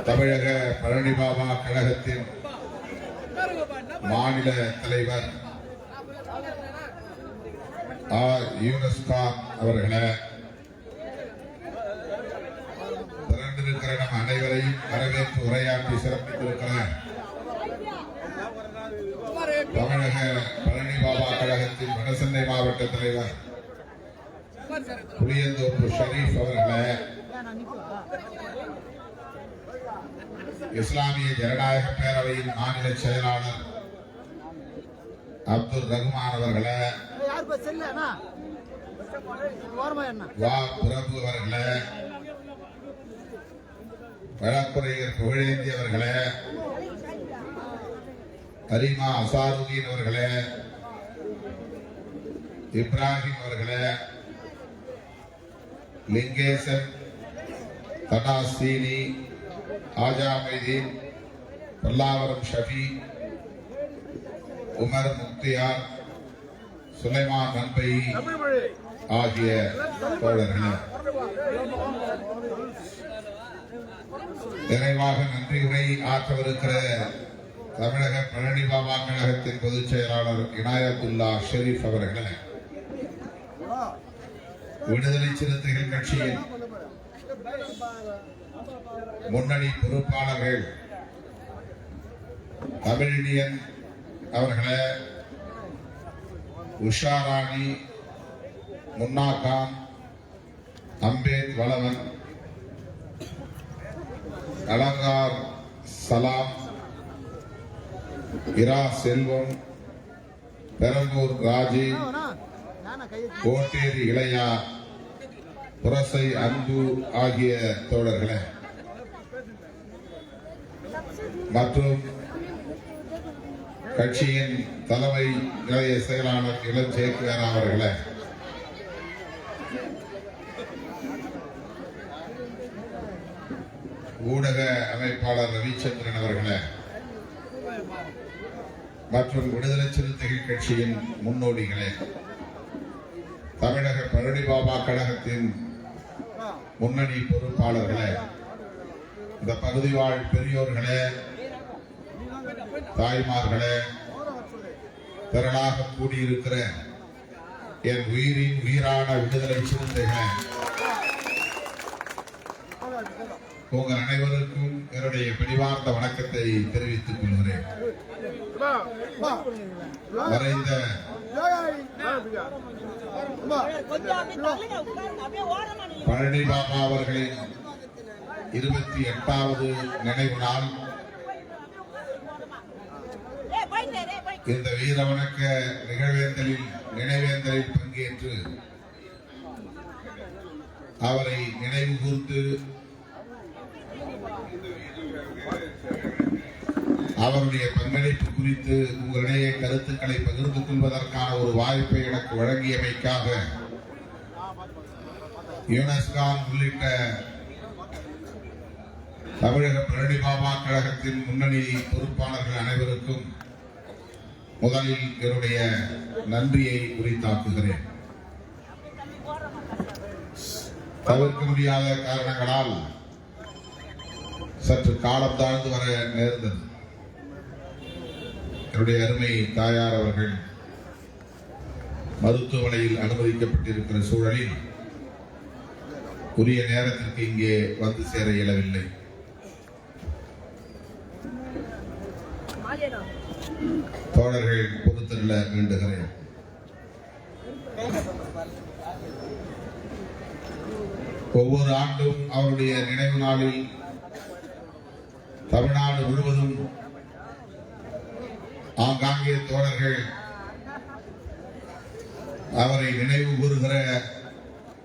தமிழக பழனி பாபா கழகத்தின் மாநில தலைவர் யூனஸ் கான் அவர்களே, திரண்டிருக்கிற நம் அனைவரையும் வரவேற்று உரையாற்றி சிறப்பித்திருக்கிறார் தமிழக பழனி பாபா கழகத்தின் வடசென்னை மாவட்ட தலைவர் புளியந்தோப்பு ஷரீப் அவர்களே, இஸ்லாமிய ஜனநாயக பேரவையின் மாநில செயலாளர் அப்துல் ரஹ்மான் அவர்களே, வா பிரபு அவர்களே, வழக்குரைஞர் புகழேந்தி அவர்களே, கரீமா அசாருதீன் அவர்களே, இப்ராஹிம் அவர்களே, லிங்கேசன், தனாசீனி, ஆஜா மைதீன், பல்லாவரம் ஷஃபி, உமர் முக்தியார், சுலைமான் நன்பை ஆகிய தோழர்களே, நிறைவாக நன்றி உரை ஆற்றவிருக்கிற தமிழக பழனி பாபா கழகத்தின் பொதுச் செயலாளர் இனாயத்துல்லா ஷெரீப் அவர்களே, விடுதலை சிறுத்தைகள் கட்சியின் முன்னணி பொறுப்பாளர்கள் தமிழினியன் அவர்களே, உஷாராணி, முன்னா கான், அம்பேத் வளவன், அலங்கார் சலாம், இரா செல்வம், பெரம்பூர் ராஜி, கோட்டேரி இளையா, புரசை அன்பு ஆகிய தோழர்களே மற்றும் கட்சியின் தலைமை நிலைய செயலாளர் இளஞ்சேகர் அவர்களே, ஊடக அமைப்பாளர் ரவிச்சந்திரன் அவர்களே மற்றும் விடுதலை சிறுத்தைகள் கட்சியின் முன்னோடிகளே, தமிழக பழனி பாபா கழகத்தின் முன்னணி பொறுப்பாளர்களே, இந்த பகுதி வாழ் பெரியோர்களே, தாய்மார்களே, திரளாக கூடியிருக்கிற என் உயிரின் உயிரான விடுதலை சிறுத்தைகளே, உங்கள் அனைவருக்கும் என்னுடைய பிடிவார்ந்த வணக்கத்தை தெரிவித்துக் கொள்கிறேன். மறைந்த பழனி பாபா அவர்களின் 28வது நினைவு நாள் இந்த வீர வணக்க நினைவேந்தலில் பங்கேற்று அவரை நினைவு கூர்ந்து அவருடைய பங்களிப்பு குறித்து உங்களிடையே கருத்துக்களை பகிர்ந்து கொள்வதற்கான ஒரு வாய்ப்பை எனக்கு வழங்கியமைக்காக யூனஸ் கான் உள்ளிட்ட தமிழக பழனி பாபா கழகத்தின் முன்னணி பொறுப்பாளர்கள் அனைவருக்கும் முதலில் என்னுடைய நன்றியை உரித்தாக்குகிறேன். தவிர்க்க முடியாத காரணங்களால் சற்று காலம் தாழ்ந்து வர நேர்ந்தது. என்னுடைய அருமை தாயார் அவர்கள் மருத்துவமனையில் அனுமதிக்கப்பட்டிருக்கிற சூழலில் உரிய நேரத்திற்கு இங்கே வந்து சேர இயலவில்லை. தோழர்கள் பொறுத்தருள வேண்டுகிறேன். ஒவ்வொரு ஆண்டும் அவருடைய நினைவு நாளில் தமிழ்நாடு முழுவதும் ஆங்காங்கே தோழர்கள் அவரை நினைவு கூறுகிற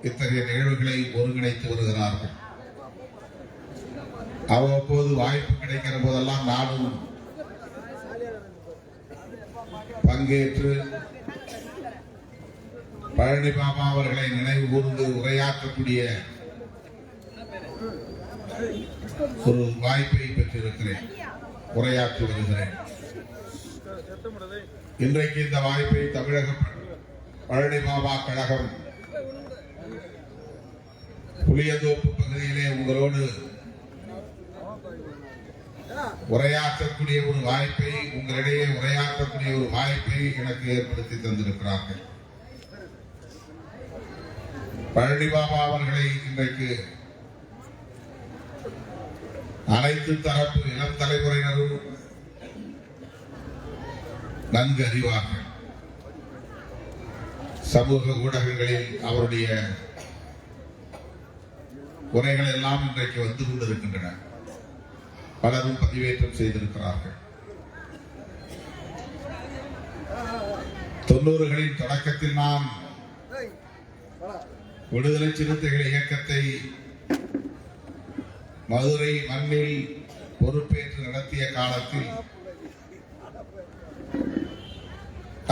இத்தகைய நிகழ்வுகளை ஒருங்கிணைத்து வருகிறார்கள். அவ்வப்போது வாய்ப்பு கிடைக்கிற போதெல்லாம் நானும் பங்கேற்று பழனி பாபா அவர்களை நினைவு கூர்ந்து உரையாற்றக்கூடிய ஒரு வாய்ப்பை பெற்றிருக்கிறேன், உரையாற்றி வருகிறேன். இன்றைக்கு இந்த வாய்ப்பை தமிழக பழனி பாபா கழகம் புளியந்தோப்பு பகுதியிலே உங்களோடு உரையாற்றக்கூடிய ஒரு வாய்ப்பை, உங்களிடையே உரையாற்றக்கூடிய ஒரு வாய்ப்பை எனக்கு ஏற்படுத்தி தந்திருக்கிறார்கள். பழனி பாபா அவர்களை இன்றைக்கு அனைத்து தரப்பு இளம் தலைமுறையினரும் நன்கு அறிவார்கள். சமூக ஊடகங்களில் அவருடைய உரைகள் எல்லாம் இன்றைக்கு வந்து கொண்டிருக்கின்றன. பலரும் பதிவேற்றம் செய்திருக்கிறார்கள். 90களின் தொடக்கத்தில் நாம் விடுதலை சிறுத்தைகள் இயக்கத்தை மதுரை மண்ணில் பொறுப்பேற்று நடத்திய காலத்தில்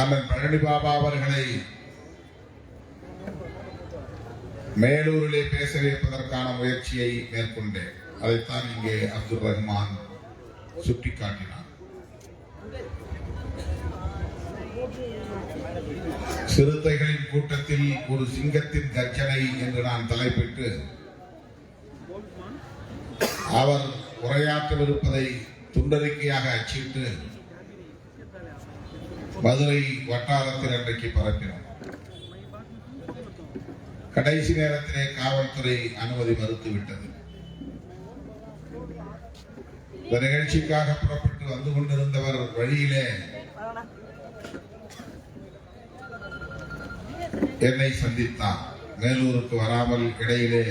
அண்ணன் பழனி பாபா அவர்களை மேலூரிலே பேச வைப்பதற்கான முயற்சியை மேற்கொண்டேன். அதைத்தான் இங்கே அப்துல் ரஹ்மான் சுட்டிக்காட்டினார். சிறுத்தைகளின் கூட்டத்தில் ஒரு சிங்கத்தின் கர்ஜனை என்று நான் தலைப்பிட்டு அவர் உரையாற்றவிருப்பதை துண்டறிக்கையாக அச்சிட்டு மதுரை வட்டாரத்தில் அன்றைக்கு பரப்பினோம். கடைசி நேரத்திலே காவல்துறை அனுமதி மறுத்துவிட்டது. இந்த நிகழ்ச்சிக்காக புறப்பட்டு வந்து கொண்டிருந்தவர் வழியிலே என்னை சந்தித்தார். மேலூருக்கு வராமல் இடையிலே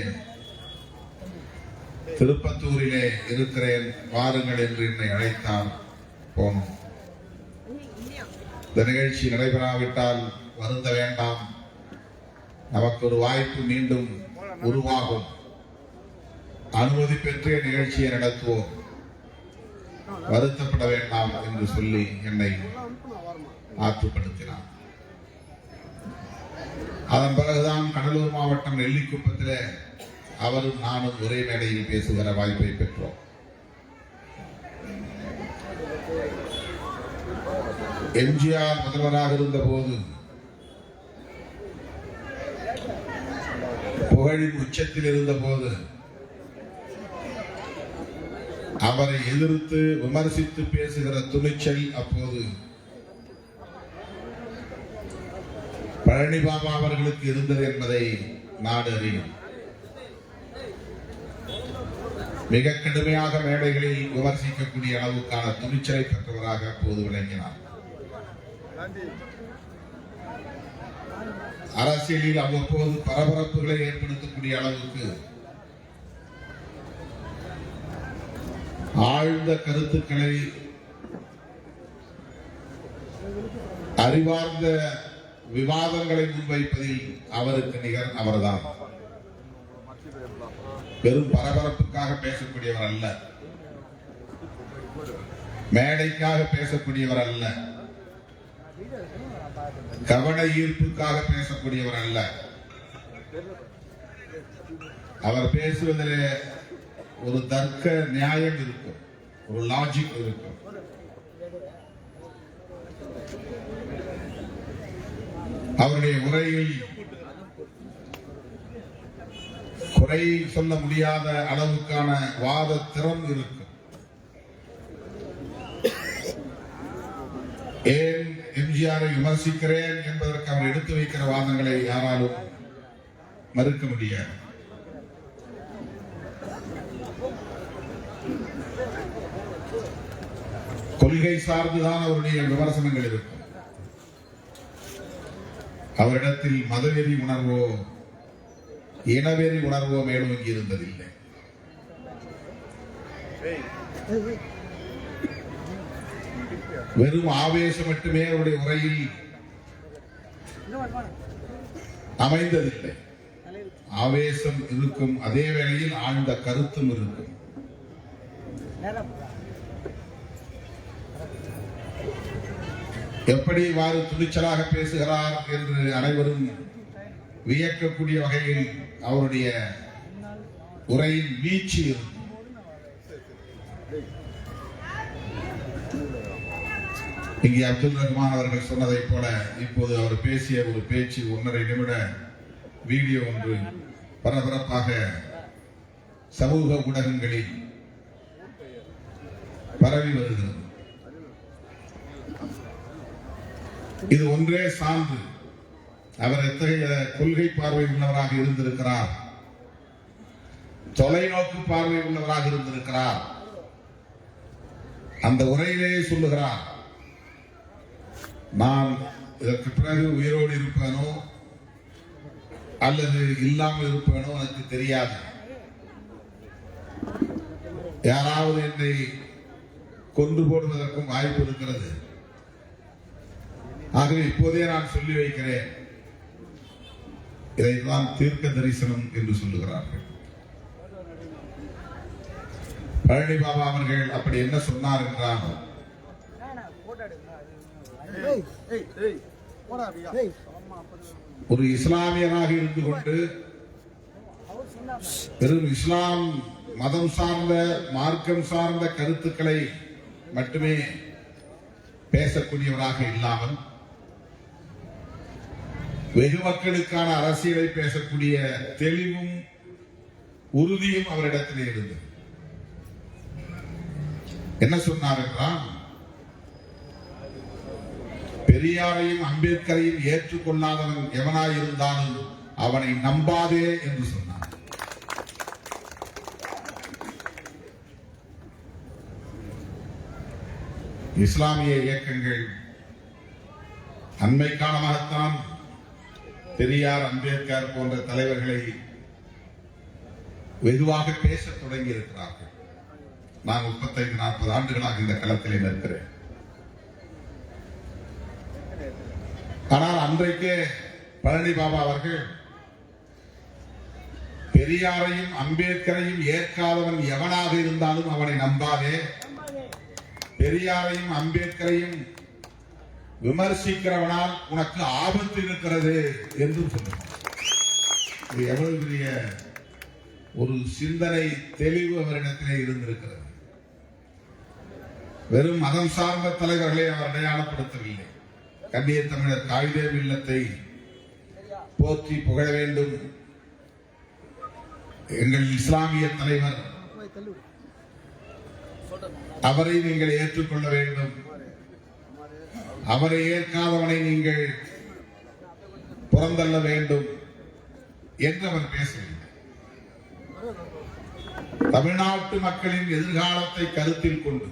திருப்பத்தூரிலே இருக்கிறேன், வாருங்கள் என்று என்னை அழைத்தார். போனோம். இந்த நிகழ்ச்சி நடைபெறாவிட்டால் வருந்த வேண்டாம், நமக்கு ஒரு வாய்ப்பு மீண்டும் உருவாகும், அனுமதி பெற்றே நிகழ்ச்சியை நடத்துவோம், வருத்தப்பட வேண்டாம் என்று சொல்லி என்னை ஆற்றுப்படுத்தினார். அதன் பிறகுதான் கடலூர் மாவட்டம் நெல்லிக்குப்பத்தில் அவரும் நானும் ஒரே மேடையில் பேசுகிற வாய்ப்பை பெற்றோம். எம்ஜிஆர் முதல்வராக இருந்த போது புகழின் உச்சத்தில் இருந்த போது அவரை எதிர்த்து விமர்சித்து பேசுகிற துணிச்சல் அப்போது பழனி பாபா அவர்களுக்கு இருந்தது என்பதை நாடு அறியும். மிக கடுமையாக மேடைகளில் விமர்சிக்கக்கூடிய அளவுக்கான துணிச்சலை பெற்றவராக அப்போது விளங்கினார். அரசியலில் அவ்வப்போது பரபரப்புகளை ஏற்படுத்தக்கூடிய அளவுக்கு ஆழ்ந்த கருத்துக்களை, அறிவார்ந்த விவாதங்களை முன்வைப்பதில் அவருக்கு நிகர் அவர்தான். பெரும் பரபரப்புக்காக பேசக்கூடியவர் அல்ல, மேடைக்காக பேசக்கூடியவர் அல்ல, கவன ஈர்ப்புக்காக பேசக்கூடியவர் அல்ல. அவர் பேசுவதில் ஒரு தர்க்க நியாயம் இருக்கும், ஒரு லாஜிக் இருக்கும். அவருடைய உரையில் குறை சொல்ல முடியாத அளவுக்கான வாத திறம் இருக்கும். ஏன் எம்ஜிஆரை விமர்சிக்கிறேன் என்பதற்கு அவர் எடுத்து வைக்கிற வாதங்களை யாராலும் மறுக்க முடியாது. கொள்கை சார்ந்துதான் அவருடைய விமர்சனங்கள் இருக்கும். அவரிடத்தில் மதவெறி உணர்வோ இனவெறி உணர்வோ மேலோங்கி இருந்ததில்லை. வெறும் ஆவேசம் மட்டுமே அவருடைய உரையில் அமைந்ததில்லை. ஆவேசம் இருக்கும், அதே வேளையில் ஆழ்ந்த கருத்தும் இருக்கும். எப்படி இவ்வாறு துணிச்சலாக பேசுகிறார் என்று அனைவரும் வியக்கக்கூடிய வகையில் அவருடைய உரையின் வீச்சு இருக்கும். இங்கே அப்துல் ரஹ்மான் அவர்கள் சொன்னதை போல இப்போது அவர் பேசிய ஒரு பேச்சு 1.5 நிமிட வீடியோ ஒன்று பரபரப்பாக சமூக ஊடகங்களில் பரவி வருகிறது. இது ஒன்றே சான்று அவர் எத்தகைய கொள்கை பார்வை உள்ளவராக இருந்திருக்கிறார், தொலைநோக்கு பார்வை உள்ளவராக இருந்திருக்கிறார். அந்த உரையிலேயே சொல்லுகிறார், நான் இதற்கு பிறகு உயிரோடு இருப்பேனோ அல்லது இல்லாமல் இருப்பேனோ எனக்கு தெரியாது. யாராவது என்னை கொண்டு போடுவதற்கும் வாய்ப்பு இருக்கிறது. ஆகவே இப்போதே நான் சொல்லி வைக்கிறேன், இதைத்தான் தீர்க்க தரிசனம் என்று சொல்லுகிறார்கள். பழனி பாபா அவர்கள் அப்படி என்ன சொன்னார் என்றால், ஒரு இஸ்லாமியனாக இருந்து கொண்டு வெறும் இஸ்லாம் மதம் சார்ந்த மார்க்கம் சார்ந்த கருத்துக்களை மட்டுமே பேசக்கூடியவராக இல்லாமல் வெகு மக்களுக்கான அரசியலை பேசக்கூடிய தெளிவும் உறுதியும் அவரிடத்திலே இருந்தது. என்ன சொன்னார் என்றால், பெரியாரையும் அம்பேத்கரையும் ஏற்றுக்கொள்ளாதவன் எவனாயிருந்தாலும் அவனை நம்பாதே என்று சொன்னார். இஸ்லாமிய இயக்கங்கள் அண்மை காலமாகத்தான் பெரியார் அம்பேத்கர் போன்ற தலைவர்களை வெகுவாக பேசத் தொடங்கி இருக்கிறார்கள். நான் 35-40 ஆண்டுகளாக இந்த களத்திலே நிற்கிறேன். ஆனால் அன்றைக்கே பழனி பாபா அவர்கள் பெரியாரையும் அம்பேத்கரையும் ஏற்காதவன் எவனாக இருந்தாலும் அவனை நம்பாதே, பெரியாரையும் அம்பேத்கரையும் விமர்சிக்கிறவனால் உனக்கு ஆபத்து இருக்கிறது என்று சொன்னார். இது எவ்வளவு பெரிய ஒரு சிந்தனை தெளிவு அவரிடத்திலே இருந்திருக்கிறது. வெறும் மதம் சார்ந்த தலைவர்களை அவர் அடையாளப்படுத்தவில்லை. கண்ணிய தமிழர் காகிதேவ் இல்லத்தை போற்றி புகழ வேண்டும், எங்கள் இஸ்லாமிய தலைவர் அவரை நீங்கள் ஏற்றுக்கொள்ள வேண்டும், அவரை ஏற்காதவனை நீங்கள் புறந்தள்ள வேண்டும் என்று அவர் பேசவில்லை. தமிழ்நாட்டு மக்களின் எதிர்காலத்தை கருத்தில் கொண்டு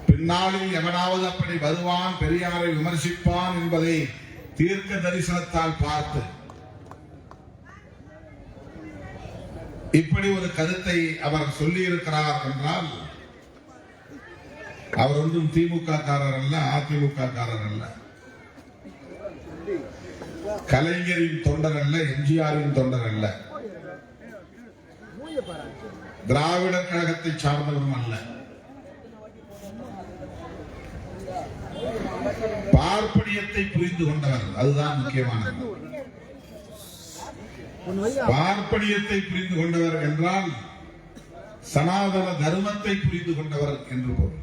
பின்னாளில் எவனாவது அப்படி வருவான், பெரியாரை விமர்சிப்பான் என்பதை தீர்க்க தரிசனத்தால் பார்த்து இப்படி ஒரு கருத்தை அவர் சொல்லி இருக்கிறார் என்றால், அவர் ஒன்றும் திமுக காரர் அல்ல, அதிமுக காரர் அல்ல, கலைஞரின் தொண்டர் அல்ல, எம்ஜிஆரின் தொண்டர் அல்ல, திராவிடர் கழகத்தை சார்ந்தவரும் அல்ல. பார்ப்பனியத்தை புரிந்து கொண்டவர், அதுதான் முக்கியமானது. பார்ப்பனியத்தை புரிந்து கொண்டவர் என்றால் சனாதன தர்மத்தை புரிந்து கொண்டவர் என்று பொருள்.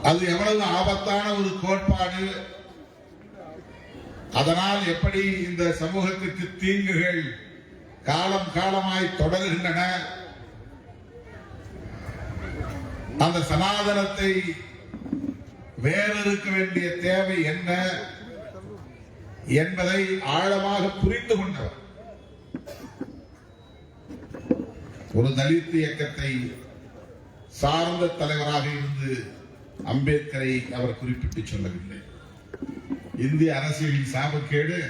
அது எவ்வளவு ஆபத்தான ஒரு கோட்பாடு, அதனால் எப்படி இந்த சமூகத்திற்கு தீங்குகள் காலம் காலமாய் தொடர்கின்றன, அந்த சனாதனத்தை வேறறுக்க வேண்டிய தேவை என்ன என்பதை ஆழமாக புரிந்து கொண்டவர். ஒரு தலித் இயக்கத்தை சார்ந்த தலைவராக இருந்து அம்பேத்கரை அவர் குறிப்பிட்டு சொல்லவில்லை. இந்திய அரசியலின் சாபக்கேடு,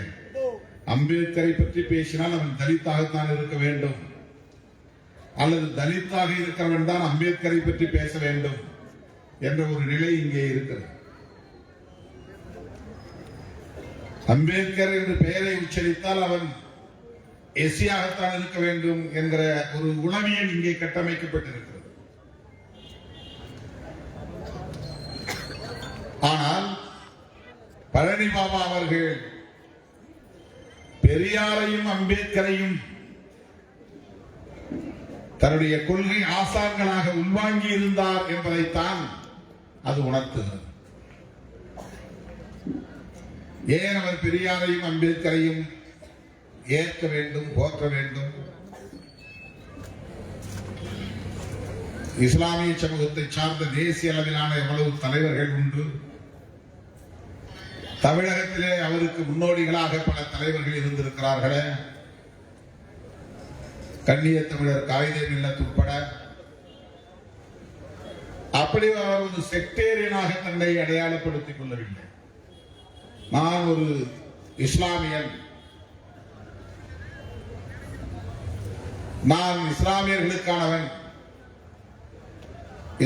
அம்பேத்கரை பற்றி பேசினால் அவன் தலித்தாகத்தான் இருக்க வேண்டும், அல்லது தலித்தாக இருக்கிறவன் தான் அம்பேத்கரை பற்றி பேச வேண்டும் என்ற ஒரு நிலை இங்கே இருக்கிறது. அம்பேத்கர் என்று பெயரை உச்சரித்தால் அவன் எஸ்சியாகத்தான் இருக்க வேண்டும் என்கிற ஒரு உளவியல் இங்கே கட்டமைக்கப்பட்டிருக்கிறது. ஆனால் பழனி பாபா அவர்கள் பெரியாரையும் அம்பேத்கரையும் தன்னுடைய கொள்கை ஆசான்களாக உள்வாங்கி இருந்தார் என்பதைத்தான் அது உணர்த்துகிறது. ஏன் அவர் பெரியாரையும் அம்பேத்கரையும் ஏற்க வேண்டும், போற்ற வேண்டும். இஸ்லாமிய சமூகத்தை சார்ந்த தேசிய அளவிலான எவ்வளவு தலைவர்கள் உண்டு. தமிழகத்திலே அவருக்கு முன்னோடிகளாக பல தலைவர்கள் இருந்திருக்கிறார்களே. கண்ணிய தமிழர் காயிதே மில்லத் உட்பட. அப்படி அவர் ஒரு செக்டேரியனாக தன்னை அடையாளப்படுத்திக் கொள்ளவில்லை. நான் ஒரு இஸ்லாமியன், நான் இஸ்லாமியர்களுக்கானவன்,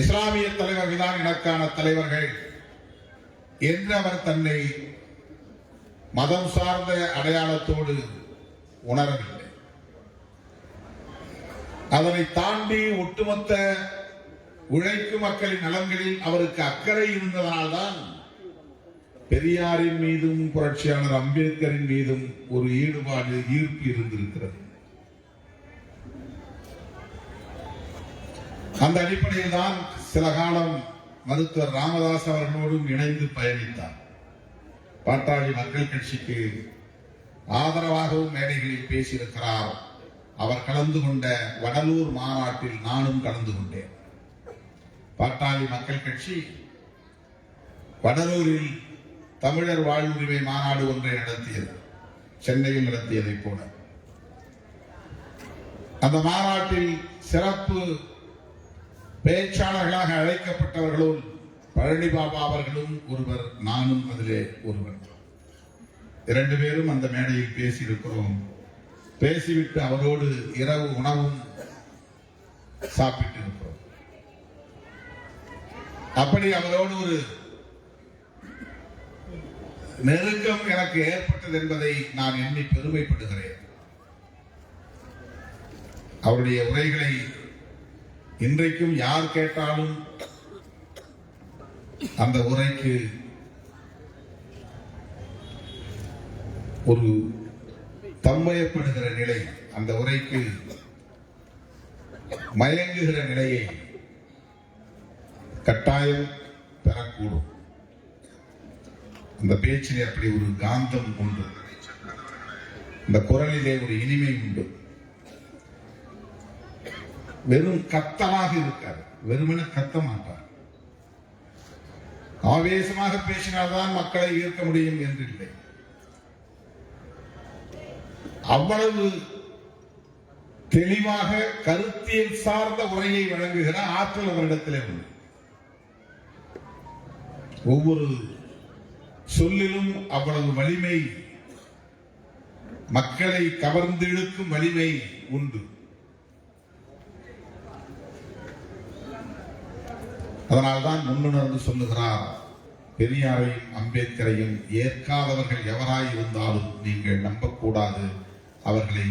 இஸ்லாமிய தலைவர்கள் தான் எனக்கான தலைவர்கள் என்று அவர் தன்னை மதம் சார்ந்த அடையாளத்தோடு உணரவில்லை. அதனை தாண்டி ஒட்டுமொத்த உழைக்கும் மக்களின் நலன்களில் அவருக்கு அக்கறை இருந்ததனால்தான் பெரியாரின் மீதும் புரட்சியாளர் அம்பேத்கரின் மீதும் ஒரு ஈடுபாடு, ஈர்ப்பு இருந்திருக்கிறது. அந்த அடிப்படையில் தான் சில காலம் மருத்துவர் ராமதாஸ் அவர்களோடும் இணைந்து பயணித்தார். பாட்டாளி மக்கள் கட்சிக்கு ஆதரவாகவும் மேடைகளில் பேசியிருக்கிறார். அவர் கலந்து கொண்ட வடலூர் மாநாட்டில் நானும் கலந்து கொண்டேன். பாட்டாளி மக்கள் கட்சி வடலூரில் தமிழர் வாழ்வுரிமை மாநாடு ஒன்றை நடத்தியது, சென்னையில் நடத்தியதை போல. அந்த மாநாட்டில் சிறப்பு பேச்சாளர்களாக அழைக்கப்பட்டவர்களுள் பழனி பாபா அவர்களும் ஒருவர், நானும் அதிலே ஒருவர். 2 பேரும் அந்த மேடையில் பேசியிருக்கிறோம். பேசிவிட்டு அவரோடு இரவு உணவும் சாப்பிட்டு இருக்கிறோம். அப்படி அவரோடு ஒரு நெருக்கம் எனக்கு ஏற்பட்டது என்பதை நான் எண்ணி பெருமைப்படுகிறேன். அவருடைய உரைகளை இன்றைக்கும் யார் கேட்டாலும் அந்த உரைக்கு ஒரு தம்மயப்படுகிற நிலை, அந்த உரைக்கு மயங்குகிற நிலையை கட்டாயம் பெறக்கூடும். அந்த பேச்சிலே அப்படி ஒரு காந்தம் உண்டு, இந்த குரலிலே ஒரு இனிமை உண்டு. வெறும் கத்தலாக இருக்கார், வெறுமனே கத்த மாட்டார். ஆவேசமாக பேசினால்தான் மக்களை ஈர்க்க முடியும் என்றில்லை. அவ்வளவு தெளிவாக கருத்தியல் சார்ந்த உரையை வழங்குகிற ஆற்றல் அவரிடத்திலே உண்டு. ஒவ்வொரு சொல்லிலும் அவ்வளவு வலிமை, மக்களை கவர்ந்து இழுக்கும் வலிமை உண்டு. அதனால்தான் முன்னுணர்ந்து சொல்லுகிறார், பெரியாரையும் அம்பேத்கரையும் ஏற்காதவர்கள் எவராய் இருந்தாலும் நீங்கள் நம்பக்கூடாது, அவர்களை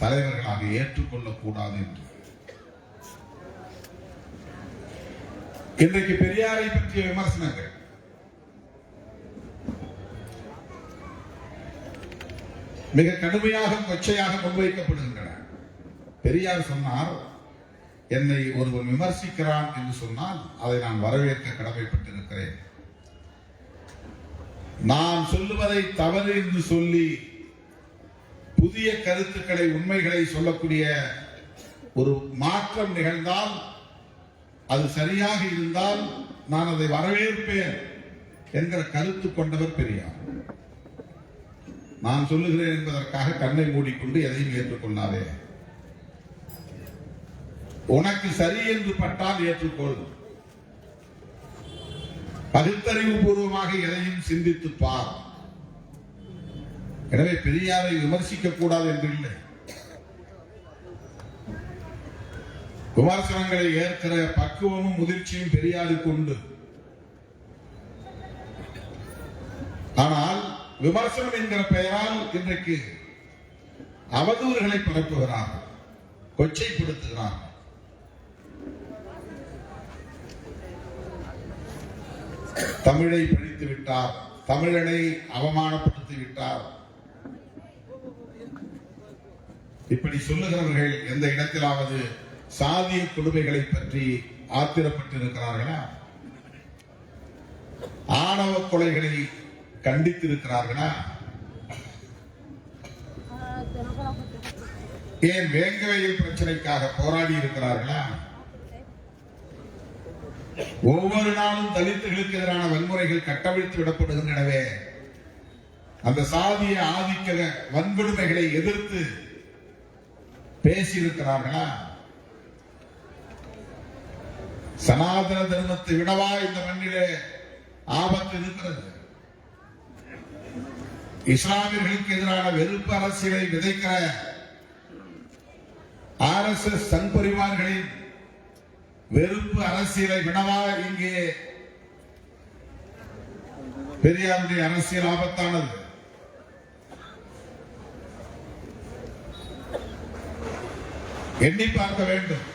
தலைவர்களாக ஏற்றுக்கொள்ளக்கூடாது என்று. இன்றைக்கு பெரியாரை பற்றிய விமர்சனங்கள் மிக கடுமையாக, கொச்சையாக முன்வைக்கப்படுகின்றன. பெரியார் சொன்னார், என்னை ஒருவன் விமர்சிக்கிறான் என்று சொன்னால் அதை நான் வரவேற்க கடமைப்பட்டிருக்கிறேன். நான் சொல்லுவதை தவறு என்று சொல்லி புதிய கருத்துக்களை, உண்மைகளை சொல்லக்கூடிய ஒரு மாற்றம் நிகழ்ந்தால், அது சரியாக இருந்தால் நான் அதை வரவேற்பேன் என்கிற கருத்து கொண்டவர் பெரியார். நான் சொல்லுகிறேன் என்பதற்காக கண்ணை மூடிக்கொண்டு எதையும் ஏற்றுக்கொள்ளாதே. உனக்கு சரி என்று பட்டால் ஏற்றுக்கொள். பகுத்தறிவு பூர்வமாக எதையும் சிந்தித்து பார். எனவே பெரியாரை விமர்சிக்க கூடாது என்று இல்லை. விமர்சனங்களை ஏற்கிற பக்குவமும் முதிர்ச்சியும் பெரியாருக்கு உண்டு. ஆனால் விமர்சனம் என்கிற பெயரால் இன்றைக்கு அவதூறுகளை பரப்புகிறார், கொச்சைப்படுத்துகிறார். தமிழை பிடித்து விட்டார், தமிழனை அவமானப்படுத்தி விட்டார். இப்படி சொல்லுகிறவர்கள் எந்த இடத்திலாவது சாதிய கொடுமைகளை பற்றி ஆத்திரப்பட்டிருக்கிறார்களா? ஆணவ கொலைகளை கண்டித்திருக்கிறார்களா? ஏன் வேங்கவையில் பிரச்சனைக்காக போராடி இருக்கிறார்களா? ஒவ்வொரு நாளும் தலித்துகளுக்கு எதிரான வன்முறைகள் கட்டவிழ்த்து விடப்படுகின்றனவே, அந்த சாதிய ஆதிக்க வன்கொடுமைகளை எதிர்த்து பேசியிருக்கிறார்களா? சனாதன தர்மத்தை விடவா இந்த மண்ணிலே ஆபத்து இருக்கிறது? இஸ்லாமியர்களுக்கு எதிரான வெறுப்பு அரசியலை விதைக்கிற RSS சங் பரிவார்களின் வெறுப்பு அரசியலை விடவா இங்கே பெரியாருடைய அரசியல் ஆபத்தானது? எண்ணி பார்க்க வேண்டும்.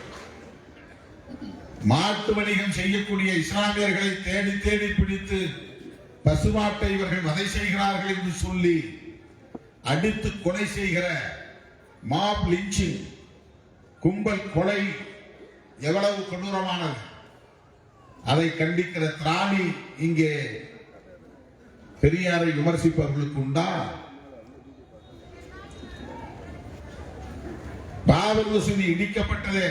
மாட்டு வணிகம் செய்யக்கூடிய இஸ்லாமியர்களை தேடி தேடி பிடித்து பசுமாட்டை இவர்கள் வதை செய்கிறார்கள் என்று சொல்லி அடித்து கொலை செய்கிற மாப் லிஞ்சிங், கும்பல் கொலை எவ்வளவு கொடூரமானது! அதை கண்டிக்கிற திராணி இங்கே பெரியாரை விமர்சிப்பவர்களுக்கு உண்டா? பாபர் மசூதி இடிக்கப்பட்டதே,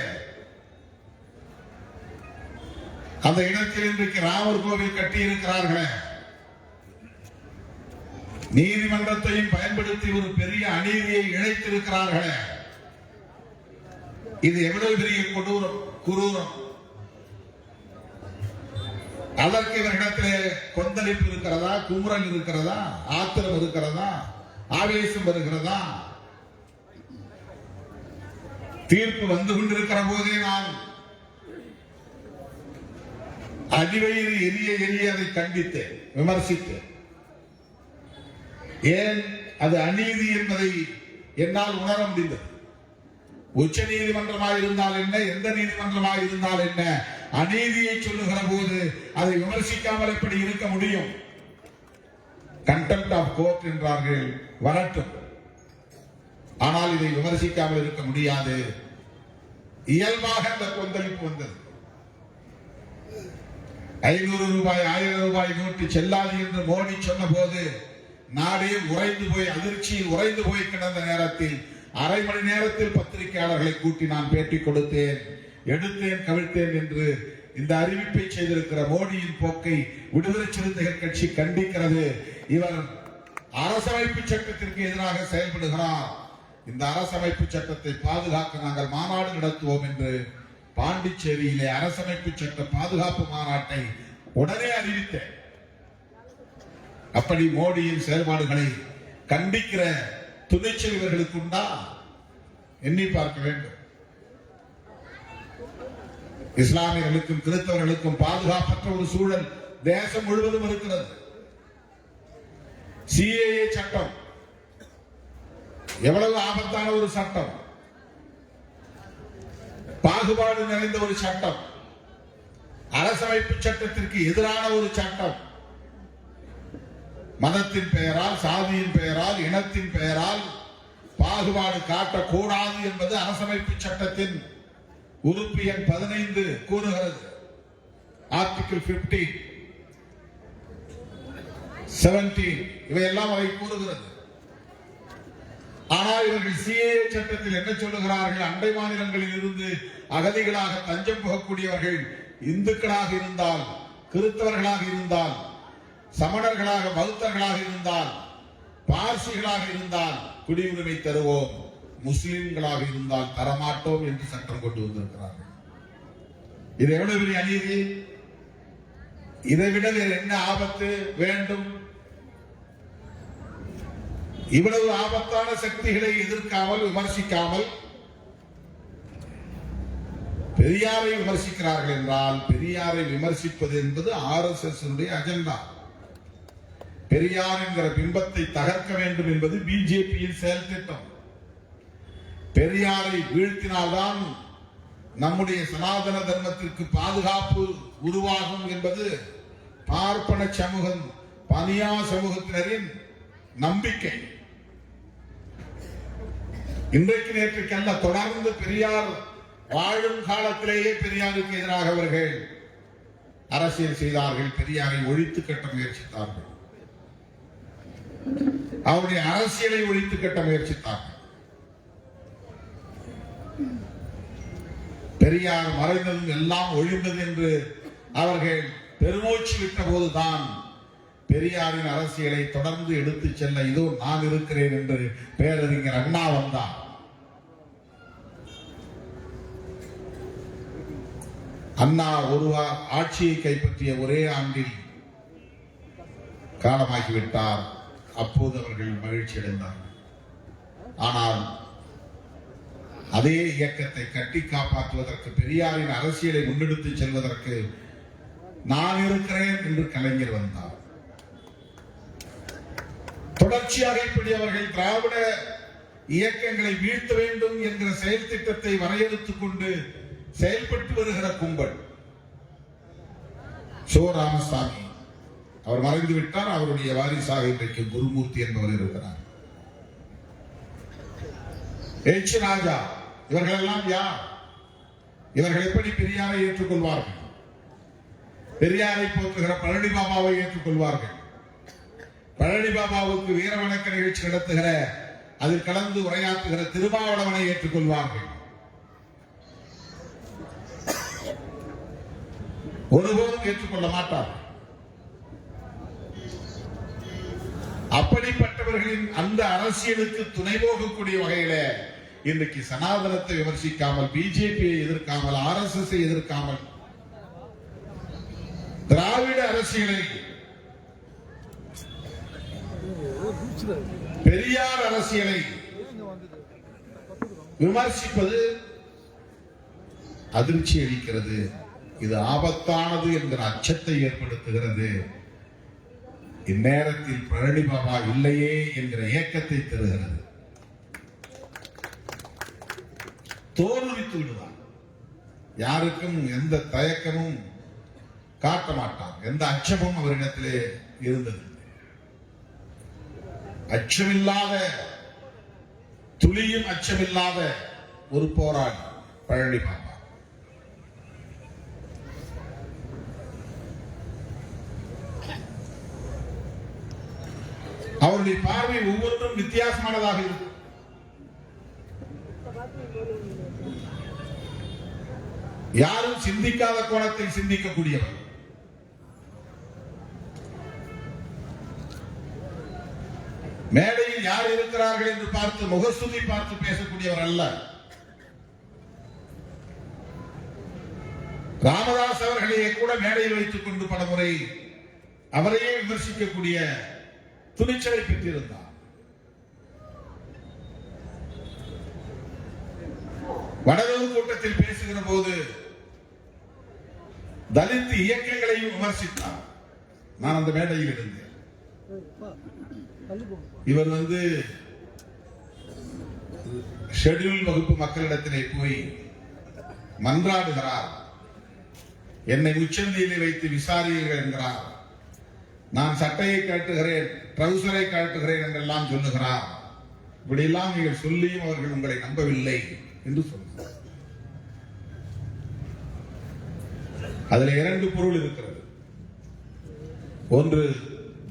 அந்த இடத்தில் இன்றைக்கு ராமர் கோவில் கட்டியிருக்கிறார்களே, நீதிமன்றத்தையும் பயன்படுத்தி ஒரு பெரிய அநீதியை இழைத்திருக்கிறார்களே, இது எவ்வளவு பெரிய கொடூரம், குரூரம்! அதற்கு இவர்களிடத்திலே கொந்தளிப்பு இருக்கிறதா? குமுறல் இருக்கிறதா? ஆத்திரம் இருக்கிறதா? ஆவேசம் வருகிறதா? தீர்ப்பு வந்து கொண்டிருக்கிற போதே நான் அடிவயிறு எரிய எரிய அதை கண்டித்தேன், விமர்சித்தேன். ஏன் அது அநீதி என்பதை என்னால் உணர முடிந்தது. உச்ச நீதிமன்றமாக இருந்தால் என்ன, எந்த நீதிமன்றமாக இருந்தால் என்ன, அநீதியை சொல்லுகிற போது அதை விமர்சிக்காமல் எப்படி இருக்க முடியும்? கண்டெம்ட் ஆஃப் கோர்ட் என்றார்கள், வரட்டும். ஆனால் இதை விமர்சிக்காமல் இருக்க முடியாது. இயல்பாக அந்த கொந்தளிப்பு வந்தது. 500 ரூபாய் 1000 ரூபாய் நோட்டு செல்லாது என்று மோடி சொன்ன போது நாடே உறைந்து போய், அதிர்ச்சியில் உறைந்து போய் கிடந்த நேரத்தில் அரை மணி நேரத்தில் பத்திரிகையாளர்களை கூட்டி நான் பேட்டி கொடுத்தேன், எடுத்தேன், கவிழ்த்தேன் என்று இந்த அறிவிப்பை செய்திருக்கிற மோடியின் போக்கை விடுதலை சிறுத்தைகள் கட்சி கண்டிக்கிறது. இவர் அரசமைப்பு சட்டத்திற்கு எதிராக செயல்படுகிறார். இந்த அரசமைப்பு சட்டத்தை பாதுகாக்க நாங்கள் மாநாடு நடத்துவோம் என்று பாண்டிச்சேரியிலே அரசமைப்பு சட்ட பாதுகாப்பு மாநாட்டை உடனே அறிவித்தேன். அப்படி மோடியின் செயல்பாடுகளை கண்டிக்கிற துணிச்சல் இவர்களுக்கு உண்டா? எண்ணி பார்க்க வேண்டும். இஸ்லாமியர்களுக்கும் கிறிஸ்தவர்களுக்கும் பாதுகாப்பற்ற ஒரு சூழல் தேசம் முழுவதும் இருக்கிறது. CAA சட்டம் எவ்வளவு ஆபத்தான ஒரு சட்டம்! பாகுபாடு நிறைந்த ஒரு சட்டம், அரசமைப்பு சட்டத்திற்கு எதிரான ஒரு சட்டம். மதத்தின் பெயரால், சாதியின் பெயரால், இனத்தின் பெயரால் பாகுபாடு காட்டக்கூடாது என்பது அரசமைப்பு சட்டத்தின் உறுப்பு எண் 15 கூறுகிறது. ஆர்டிகிள் 15, 17 இவையெல்லாம் அதை கூறுகிறது. ஆனால் இவர்கள் CAA சட்டத்தில் என்ன சொல்லுகிறார்கள்? அண்டை மாநிலங்களில் இருந்து அகதிகளாக தஞ்சம் புகக்கூடியவர்கள் இந்துக்களாக இருந்தால், கிறிஸ்தவர்களாக இருந்தால், சமணர்களாக, பௌத்தர்களாக இருந்தால், பார்சிகளாக இருந்தால் குடியுரிமை தருவோம், முஸ்லிம்களாக இருந்தால் தரமாட்டோம் என்று சட்டம் கொண்டு வந்திருக்கிறார்கள். இது எவ்வளவு பெரிய அநீதி! இதைவிட வேறு என்ன ஆபத்து வேண்டும்? இவ்வளவு ஆபத்தான சக்திகளை எதிர்க்காமல், விமர்சிக்காமல் பெரியாரை விமர்சிக்கிறார்கள் என்றால், பெரியாரை விமர்சிப்பது என்பது RSS அஜெண்டா. பெரியார் என்கிற பிம்பத்தை தகர்க்க வேண்டும் என்பது பிஜேபியின் செயல் திட்டம். பெரியாரை வீழ்த்தினால்தான் நம்முடைய சனாதன தர்மத்திற்கு பாதுகாப்பு உருவாகும் என்பது பார்ப்பன சமூகம், பனியா சமூகத்தினரின் நம்பிக்கை. இன்றைக்கு நேற்றுக்கல்ல, தொடர்ந்து பெரியார் வாழும் காலத்திலேயே பெரியாருக்கு எதிராக அவர்கள் அரசியல் செய்தார்கள். பெரியாரை ஒழித்து கட்ட முயற்சித்தார்கள். அவருடைய அரசியலை ஒழித்து கட்ட முயற்சித்தார்கள். பெரியார் மறைந்ததும் எல்லாம் ஒழிந்தது என்று அவர்கள் பெருமூச்சு விட்ட போதுதான் பெரியாரின் அரசியலை தொடர்ந்து எடுத்துச் செல்ல இதோ நான் இருக்கிறேன் என்று பேரறிஞர் அண்ணா வந்தார். அண்ணா ஒருவர் ஆட்சியை கைப்பற்றிய ஒரே ஆண்டில் காலமாகிவிட்டார். அப்போது அவர்கள் மகிழ்ச்சி அடைந்தார். ஆனால் அதே இயக்கத்தை கட்டி காப்பாற்றுவதற்கு, பெரியாரின் அரசியலை முன்னெடுத்து செல்வதற்கு நான் இருக்கிறேன் என்று கலைஞர் வந்தார். தொடர்ச்சியாக இப்படி அவர்கள் திராவிட இயக்கங்களை வீழ்த்த வேண்டும் என்கிற செயல் திட்டத்தை வரையறுத்துக் கொண்டு செயல்பட்டு வருகிற கும்பல். சோ ராமசாமி அவர் மறைந்து விட்டார். அவருடைய வாரிசாக இன்றைக்கு குருமூர்த்தி என்பவர் இருக்கிறார். எச் ராஜா, இவர்கள் எல்லாம் யார்? இவர்கள் எப்படி பெரியாரை ஏற்றுக்கொள்வார்கள்? பெரியாரை போற்றுகிற பழனி பாபாவை ஏற்றுக்கொள்வார்கள். பழனி பாபாவுக்கு வீர வணக்க நிகழ்ச்சி நடத்துகிற, அதில் கலந்து உரையாற்றுகிற திருமாவளவனை ஏற்றுக்கொள்வார்கள். ஒருபோதும் ஏற்றுக்கொள்ள மாட்டார். அப்படிப்பட்டவர்களின் அந்த அரசியலுக்கு துணை போகக்கூடிய வகையில இன்றைக்கு சனாதனத்தை விமர்சிக்காமல், பிஜேபியை எதிர்க்காமல், RSS எதிர்க்காமல், திராவிட அரசியலை, பெரியார் அரசியலை விமர்சிப்பது அதிர்ச்சி அளிக்கிறது. இது ஆபத்தானது என்கிற அச்சத்தை ஏற்படுத்துகிறது. இந்நேரத்தில் பழனி பாபா இல்லையே என்கிற ஏக்கத்தை தருகிறது. தோல்வித்து விடுவார். யாருக்கும் எந்த தயக்கமும் காட்ட மாட்டார். எந்த அச்சமும் அவரிடத்திலே இருந்தது. அச்சமில்லாத, துளியும் அச்சமில்லாத ஒரு போராளி பழனி பாபா. அவருடைய பார்வை ஒவ்வொன்றும் வித்தியாசமானதாக இருக்கும். யாரும் சிந்திக்காத கோணத்தில் சிந்திக்கக்கூடியவர். மேடையில் யார் இருக்கிறார்கள் என்று பார்த்து முகஸ்துதி பார்த்து பேசக்கூடியவர் அல்ல. ராமதாஸ் அவர்களையே கூட மேடையில் வைத்துக் கொண்டு பல முறை அவரையே விமர்சிக்கக்கூடிய துணிச்சலை பெற்றிருந்தார். வடலூர் கூட்டத்தில் பேசுகிற போது தலித் இயக்கங்களையும் விமர்சித்தார். நான் அந்த மேடையில் இருந்தேன். இவர் ஷெட்யூல் வகுப்பு மக்களிடத்திலே போய் மன்றாடுகிறார். என்னை உச்சந்தியிலே வைத்து விசாரியுங்கள் என்கிறார். நான் சட்டையை காட்டுகிறேன், ட்ரவுசரை காட்டுகிறேன் என்றெல்லாம் சொல்லுகிறார். இப்படியெல்லாம் நீங்கள் சொல்லியும் அவர்கள் உங்களை நம்பவில்லை என்று சொல்கிறார். அதில் இரண்டு பொருள் இருக்கிறது. ஒன்று,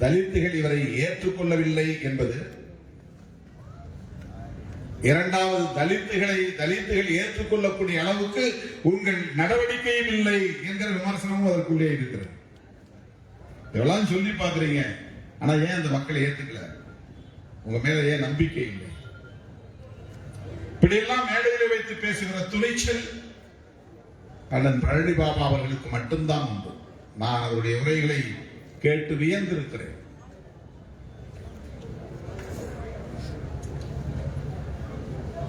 தலித்துகள் இவரை ஏற்றுக்கொள்ளவில்லை என்பது. இரண்டாவது, தலித்துகள் ஏற்றுக்கொள்ளக்கூடிய அளவுக்கு உங்கள் நடவடிக்கையும் இல்லை என்கிற விமர்சனமும் அதற்குள்ளே இருக்கிறது. இதெல்லாம் சொல்லி பாக்குறீங்க, ஆனா ஏன் அந்த மக்களை ஏத்துக்கல? உங்க மேல ஏன் நம்பிக்கை இல்லை? இப்படியெல்லாம் மேடையில வைத்து பேசுகிற துணிச்சல் அண்ணன் பழனி பாபா அவர்களுக்கு மட்டும்தான் உண்டு. நான் அவருடைய உரைகளை கேட்டு வியந்திருக்கிறேன்.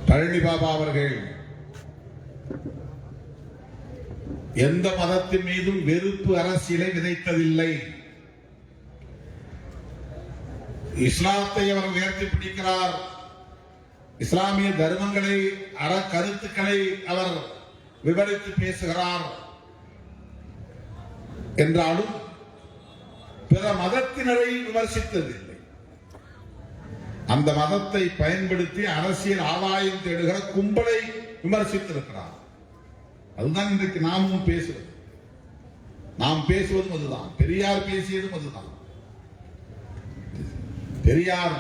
பழனி பாபா அவர்கள் எந்த மதத்தின் மீதும் வெறுப்பு அரசியலை விதைத்ததில்லை. இஸ்லாத்தை அவர் உயர்த்தி பிடிக்கிறார். இஸ்லாமிய தர்மங்களை, அற கருத்துக்களை அவர் விவரித்து பேசுகிறார். என்றாலும் பிற மதத்தினரை விமர்சித்ததில்லை. அந்த மதத்தை பயன்படுத்தி அரசியல் ஆதாயம் தேடுகிற கும்பலை விமர்சித்திருக்கிறார். அதுதான் இன்றைக்கு நாமும் பேசுவது. நாம் பேசுவதும் அதுதான். பெரியார் பேசியதும் அதுதான். பெரியார்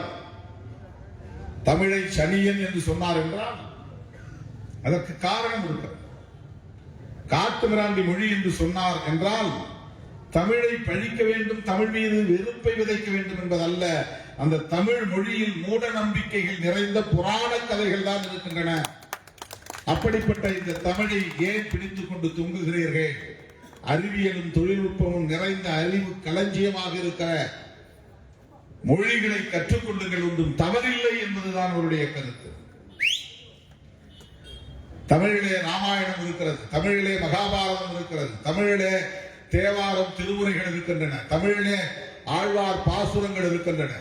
தமிழை சனியன் என்று சொன்னார் என்றால் அதற்கு காரணம் இருக்கிறது. காட்டுமிராண்டி மொழி என்று சொன்னார் என்றால் தமிழை பழிக்க வேண்டும், தமிழ் மீது வெறுப்பை விதைக்க வேண்டும் என்பதல்ல. அந்த தமிழ் மொழியில் மூட நம்பிக்கைகள் நிறைந்த புராண கதைகள் தான் இருக்கின்றன. அப்படிப்பட்ட இந்த தமிழை ஏன் பிடித்துக் கொண்டு தொங்குகிறீர்கள்? அறிவியலும் தொழில்நுட்பமும் நிறைந்த அறிவு களஞ்சியமாக இருக்கிற மொழிகளை கற்றுக்கொள்ளுங்கள், ஒன்றும் தவறில்லை என்பதுதான் அவருடைய கருத்து. தமிழிலே ராமாயணம் இருக்கிறது, தமிழிலே மகாபாரதம் இருக்கிறது, தமிழிலே தேவாரம் திருமுறைகள் இருக்கின்றன, தமிழிலே ஆழ்வார் பாசுரங்கள் இருக்கின்றன.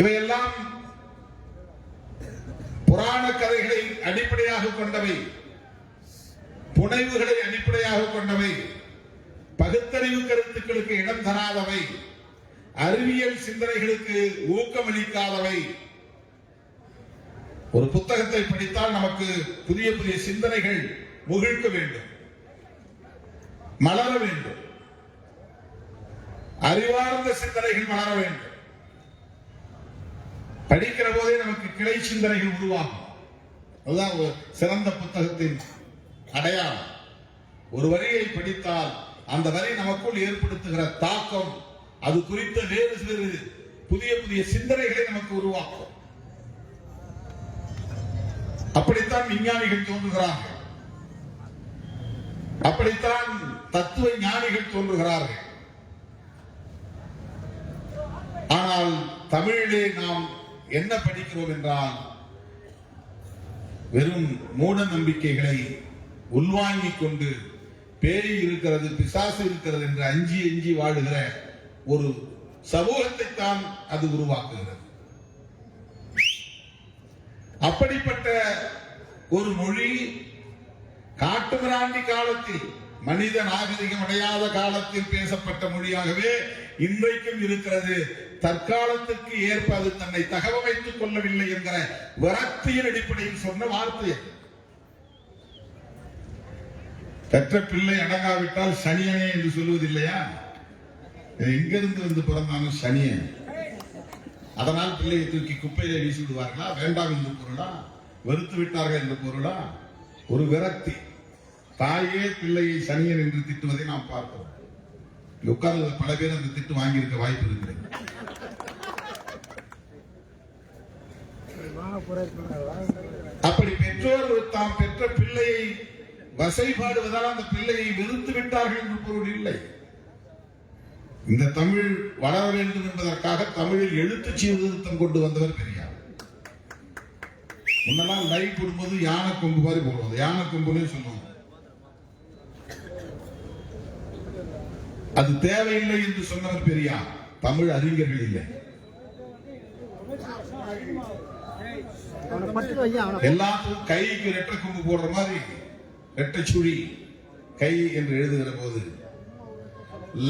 இவையெல்லாம் புராண கதைகளை அடிப்படையாக கொண்டவை, புனைவுகளை அடிப்படையாக கொண்டவை, பகுத்தறிவு கருத்துக்களுக்கு இடம் தராதவை, அறிவியல் சிந்தனைகளுக்கு ஊக்கமளிக்காதவை. ஒரு புத்தகத்தை படித்தால் நமக்கு புதிய புதிய சிந்தனைகள் முகிழ்க்க வேண்டும், மலர வேண்டும், அறிவார்ந்த சிந்தனைகள் மலர வேண்டும். படிக்கிற போதே நமக்கு கிளை சிந்தனைகள் உருவாகும். அதுதான் ஒரு சிறந்த புத்தகத்தின் அடையாளம். ஒரு வரியை படித்தால் அந்த வரி நமக்குள் ஏற்படுத்துகிற தாக்கம், அது குறித்த வேறு சிறு புதிய புதிய சிந்தனைகளை நமக்கு உருவாக்கும். அப்படித்தான் விஞ்ஞானிகள் தோன்றுகிறார்கள், அப்படித்தான் தத்துவ ஞானிகள் தோன்றுகிறார்கள். ஆனால் தமிழிலே நாம் என்ன படிக்கிறோம் என்றால் வெறும் மூட நம்பிக்கைகளை உள்வாங்கிக் கொண்டு பேய் இருக்கிறது, பிசாசு இருக்கிறது என்று அஞ்சி அஞ்சி வாழுகிற ஒரு சமூகத்தை தான் அது உருவாக்குகிறது. அப்படிப்பட்ட ஒரு மொழி காட்டுமிராண்டி காலத்தில், மனித நாகரிகம் அடையாத காலத்தில் பேசப்பட்ட மொழியாகவே இன்றைக்கும் இருக்கிறது. தற்காலத்துக்கு ஏற்ப அது தன்னை தகவமைத்துக் கொள்ளவில்லை என்கிற விரக்தியின் அடிப்படையில் சொன்ன வார்த்தை. பெற்ற பிள்ளை அடங்காவிட்டால் சனியனே என்று சொல்லுவதில்லையா? எங்கிருந்து வந்து பிறந்தாலும் சனியன். அதனால் பிள்ளையை தூக்கி குப்பையிலே வீசி விடுவார்களா? வேண்டாம் என்று பொருளா? வெறுத்து விட்டார்கள் என்று பொருளா? ஒரு விரக்தி. தாயே பிள்ளையை சனியன் என்று திட்டுவதை நாம் பார்க்கிறோம். உட்கார்ந்து பல பேர் அந்த திட்டு வாங்கியிருக்க வாய்ப்பு இருக்கிறது. அப்படி பெற்றோர் தாம் பெற்ற பிள்ளையை வசைபாடுவதால் அந்த பிள்ளையை வெறுத்து விட்டார்கள் என்று பொருள் இல்லை. இந்த தமிழ் வளர வேண்டும் என்பதற்காக தமிழில் எழுத்து சீர்திருத்தம் கொண்டு வந்தவர் பெரியார். முன்னெல்லாம் லை போடும்போது யானை கொம்பு மாதிரி போடுவது, யானை கொம்புன்னு சொல்லுவாங்க. அது தேவையில்லை என்று சொன்னவர் பெரியார், தமிழ் அறிஞர்கள் இல்லை. எல்லாத்துக்கும் கைக்கு ரெட்டை கொம்பு போடுற மாதிரி ரெட்டை சுழி கை என்று எழுதுகிற போது,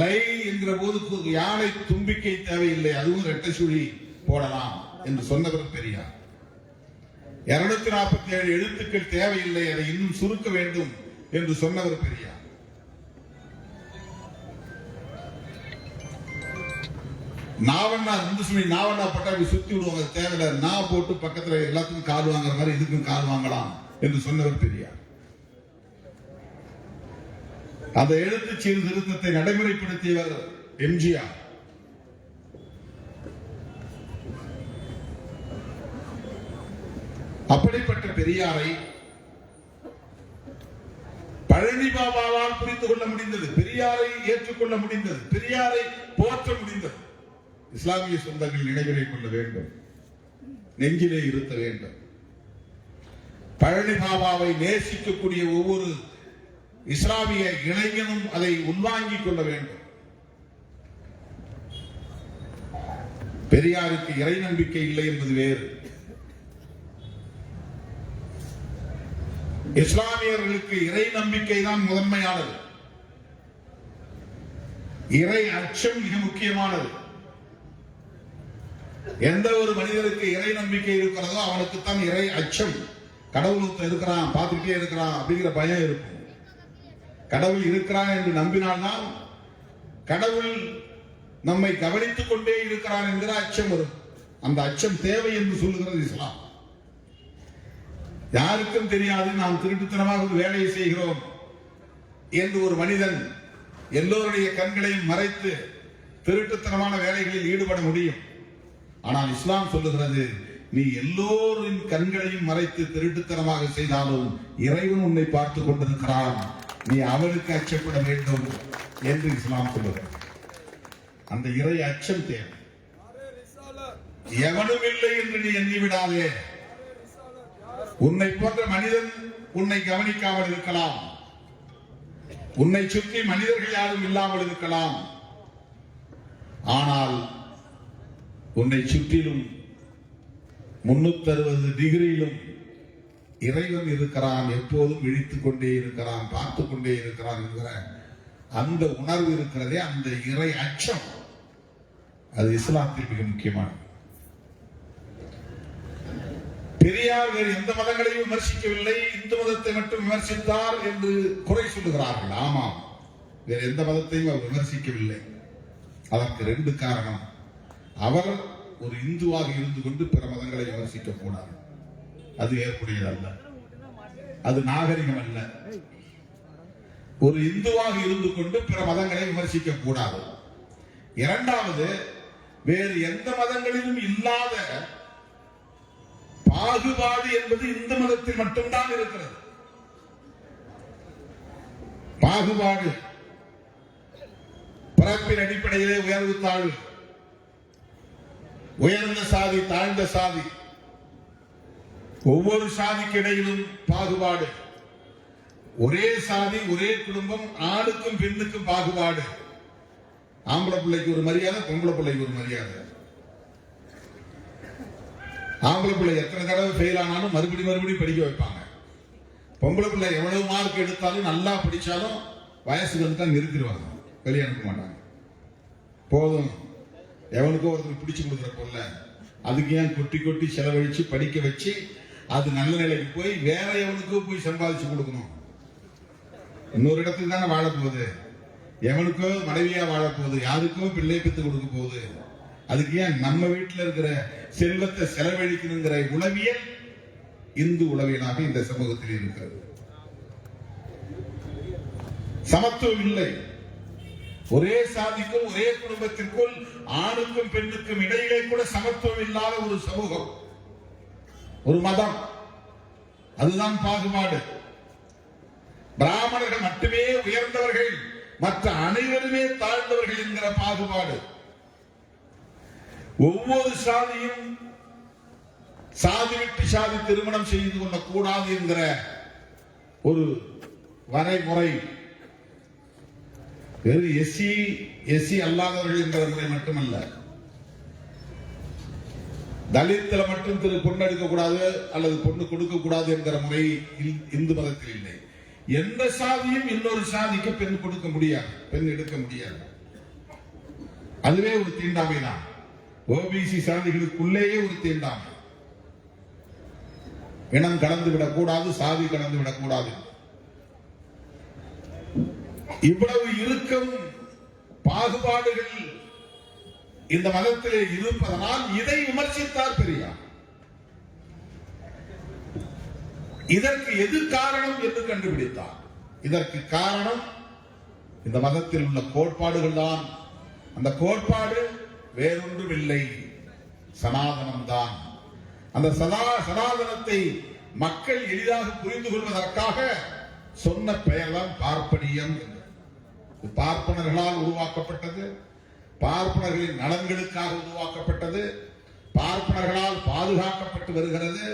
லை என்கிற போது யானை தும்பிக்கை தேவையில்லை, அதுவும் ரெட்டை சுழி போடலாம் என்று சொன்னவர் பெரியார். 247 எழுத்துக்கள் தேவையில்லை, அதை இன்னும் சுருக்க வேண்டும் என்று சொன்னவர் பெரியார். நாவண்ணா ரெண்டு சொல்லி நாவண்ணா பட்டா சுத்தி விடுவாங்க, தேவையில்லை, நான் போட்டு பக்கத்துல எல்லாத்துக்கும் கால் வாங்குற மாதிரி இதுக்கும் கால் வாங்கலாம் என்று சொன்னவர் பெரியார். அந்த எழுத்து சீர்திருத்தத்தை நடைமுறைப்படுத்தியவர் எம்ஜிஆர். அப்படிப்பட்ட பெரியாரை பழனி பாபாவால் புரிந்து கொள்ள முடிந்தது, பெரியாரை ஏற்றுக்கொள்ள முடிந்தது, பெரியாரை போற்ற முடிந்தது. இஸ்லாமிய சொந்தங்கள் நினைவிலை கொள்ள வேண்டும், நெஞ்சிலே இருத்த வேண்டும். பழனி பாபாவை நேசிக்கக்கூடிய ஒவ்வொரு இஸ்லாமிய இளைஞனும் அதை உள்வாங்கிக் கொள்ள வேண்டும். பெரியாருக்கு இறை நம்பிக்கை இல்லை என்பது வேறு. இஸ்லாமியர்களுக்கு இறை நம்பிக்கை தான் முதன்மையானது. இறை அச்சம் மிக முக்கியமானது. எந்த ஒரு மனிதருக்கு இறை நம்பிக்கை இருக்கிறதோ அவனுக்குத்தான் இறை அச்சம். கடவுள் இருக்கிறான், பார்த்துக்கிட்டே இருக்கிறான் அப்படிங்கிற பயம் இருக்கும். கடவுள் இருக்கிறான் என்று நம்பினால்தான் கடவுள் நம்மை கவனித்துக் கொண்டே இருக்கிறான் என்கிற அச்சம் வரும். அந்த அச்சம் தேவை என்று சொல்லுகிறது இஸ்லாம். யாருக்கும் தெரியாது நாம் திருட்டுத்தனமாக ஒரு வேலையை செய்கிறோம் என்று ஒரு மனிதன் எல்லோருடைய கண்களையும் மறைத்து திருட்டுத்தனமான வேலைகளில் ஈடுபட முடியும். ஆனால் இஸ்லாம் சொல்லுகிறது, நீ எல்லோரின் கண்களையும் மறைத்து திருட்டுத்தனமாக செய்தாலும் இறைவன் உன்னை பார்த்துக் கொண்டிருக்கிறான், நீ அவனுக்கு அச்சப்பட வேண்டும் என்று இஸ்லாம் சொல்லுகிறது. அந்த இறை அச்சம் தேவை. எவனும் இல்லை என்று நீ எண்ணிவிடாதே. உன்னை போன்ற மனிதன் உன்னை கவனிக்காமல் இருக்கலாம், உன்னை சுற்றி மனிதர்கள் யாரும் இல்லாமல் இருக்கலாம், ஆனால் உன்னை சுற்றிலும் 360 டிகிரியிலும் இறைவன் இருக்கிறான், எப்போதும் விழித்துக் கொண்டே இருக்கிறான், பார்த்துக் கொண்டே இருக்கிறான் என்கிற அந்த உணர்வு இருக்கிறதே, அந்த இறை அச்சம், அது இஸ்லாத்தில் மிக முக்கியமானது. பெரியார் வேறு எந்த மதங்களையும் விமர்சிக்கவில்லை, இந்து மதத்தை மட்டும் விமர்சித்தார் என்று குறை சொல்லுகிறார்கள். ஆமாம், வேறு எந்த மதத்தையும் அவர் விமர்சிக்கவில்லை. அதற்கு 2 காரணம். அவர் ஒரு இந்துவாக இருந்து கொண்டு பிற மதங்களை விமர்சிக்க கூடாது, அது ஏற்புடையதல்ல, அது நாகரிகம் அல்ல. ஒரு இந்துவாக இருந்து கொண்டு பிற மதங்களை விமர்சிக்க கூடாது. இரண்டாவது, வேறு எந்த மதங்களிலும் இல்லாத பாகுபாடு என்பது இந்து மதத்தில் மட்டும்தான் இருக்கிறது. பாகுபாடு, பிறப்பின் அடிப்படையிலே உயர்வு தாழ்வு, உயர்ந்த சாதி தாழ்ந்த சாதி, ஒவ்வொரு சாதிக்கு இடையிலும் பாகுபாடு, ஒரே சாதி ஒரே குடும்பம், ஆணுக்கும் பெண்ணுக்கும் பாகுபாடு, ஆம்பளை பிள்ளைக்கு ஒரு மரியாதை, பொம்பளை பிள்ளைக்கு ஒரு மரியாதை. ஆம்பளை பிள்ளை எத்தனை தடவை ஃபெயில் ஆனாலும் மறுபடியும் படிக்க வைப்பாங்க. பொம்பளை பிள்ளை எவ்வளவு மார்க் எடுத்தாலும் நல்லா படிச்சாலும் வயசுக்கு வந்து தான் நிறுத்திடுவாங்க, வெளியே அனுப்ப மாட்டாங்க. போதும், எவனுக்கோ ஒருத்தர் பிடிச்சு கொடுக்குற பொருள அதுக்கு ஏன் கொட்டி கொட்டி செலவழிச்சு படிக்க வச்சு அது நல்ல நிலைக்கு போய் வேற எவனுக்கோ போய் சம்பாதிச்சு கொடுக்கணும்? இன்னொரு இடத்துக்கு தானே வாழப்போகுது, எவனுக்கோ மனைவியா வாழப்போகுது, யாருக்கோ பிள்ளை பெற்று கொடுக்க போகுது. அதுக்கு ஏன் நம்ம வீட்டில் இருக்கிற செல்வத்தை செலவழிக்கணுங்கிற உளவியல் இந்து உளவியலாக இந்த சமூகத்தில் இருக்கிறது. சமத்துவம் இல்லை. ஒரே சாதிக்கும் ஒரே குடும்பத்திற்குள் ஆணுக்கும் பெண்ணுக்கும் இடையிலே கூட சமத்துவம் இல்லாத ஒரு சமூகம், ஒரு மதம், அதுதான் பாகுபாடு. பிராமணர்கள் மட்டுமே உயர்ந்தவர்கள், மற்ற அனைவருமே தாழ்ந்தவர்கள் என்கிற பாகுபாடு. ஒவ்வொரு சாதியும் சாதி விட்டு சாதி திருமணம் செய்து கொள்ளக்கூடாது என்கிற ஒரு வரைமுறை, வெறும் எஸ்சி அல்லாதவர்கள் என்ற முறை மட்டுமல்ல, தலித்துல மட்டும் பொண்ணு எடுக்க கூடாது அல்லது பொண்ணு கொடுக்க கூடாது என்கிற முறை இந்து மதத்தில் இல்லை. எந்த சாதியும் இன்னொரு சாதிக்கு பெண் கொடுக்க முடியாது, பெண் எடுக்க முடியாது. அதுவே ஒரு தீண்டாமை தான். ஓபிசி சாதிகளுக்குள்ளேயே ஒரு தீண்டாமை. இனம் கலந்து விடக்கூடாது, சாதி கலந்து விடக்கூடாது. இவ்வளவு இருக்கும் பாகுபாடுகள் இந்த மதத்திலே இருப்பதனால் இதை விமர்சித்தார் பெரியார். இதற்கு எது காரணம் என்று கண்டுபிடித்தார். இதற்கு காரணம் இந்த மதத்தில் உள்ள கோட்பாடுகள் தான். அந்த கோட்பாடு வேறொன்றும் இல்லை, சனாதனம் தான். அந்த சனாதனத்தை மக்கள் எளிதாக புரிந்து கொள்வதற்காக சொன்ன பெயர் தான் பார்ப்பனியம். பார்ப்பனர்களால் உருவாக்கப்பட்டது, பார்ப்பனர்களின் நலன்களுக்காக உருவாக்கப்பட்டது, பார்ப்பனர்களால் பாதுகாக்கப்பட்டு வருகிறது,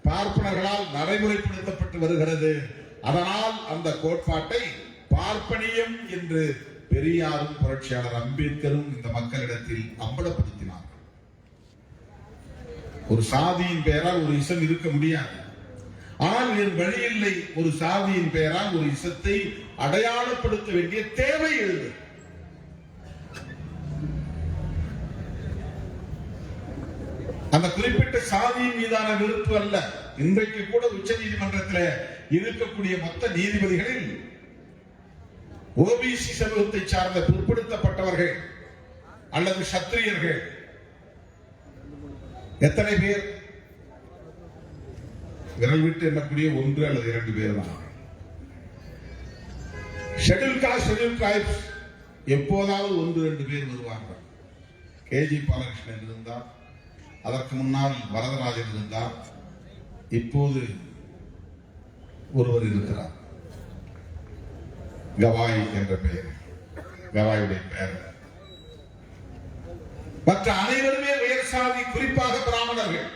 பார்ப்பனர்களால் நடைமுறைப்படுத்தப்பட்டு வருகிறது. அதனால் அந்த கோட்பாட்டை பார்ப்பனியம் என்று பெரியாரும் புரட்சியாளர் அம்பேத்கரும் இந்த மக்களிடத்தில் அம்பலப்படுத்தினார். ஒரு சாதியின் பெயரால் ஒரு இசம் இருக்க முடியாது, ஆனால் வேறு வழி இல்லை. ஒரு சாதியின் பெயரால் ஒரு இசத்தை அடையாளப்படுத்த வேண்டிய தேவை எழுது. அந்த குறிப்பிட்ட சாதியின் மீதான விருப்பு அல்ல. இன்றைக்கு கூட உச்ச நீதிமன்றத்தில் இருக்கக்கூடிய மொத்த நீதிபதிகளில் ஓபிசி சமூகத்தை சார்ந்த பிற்படுத்தப்பட்டவர்கள் அல்லது சத்திரியர்கள் எத்தனை பேர்? விரல் விட்டு எண்ணக்கூடிய 1 அல்லது 2 பேர் தான். ஷெட்யூல் காஸ்ட் ஷெட்யூல் டிரைப்ஸ் எப்போதாவது 1-2 பேர் வருவார்கள். கேஜி பாலகிருஷ்ணன் இருந்தார், அதற்கு முன்னால் வரதராஜன் இருந்தார், இப்போது ஒருவர் இருக்கிறார், கவாய் என்ற பெயர், கவாயுடைய பெயர். மற்ற அனைவருமே உயர் சாதி, குறிப்பாக பிராமணர்கள்.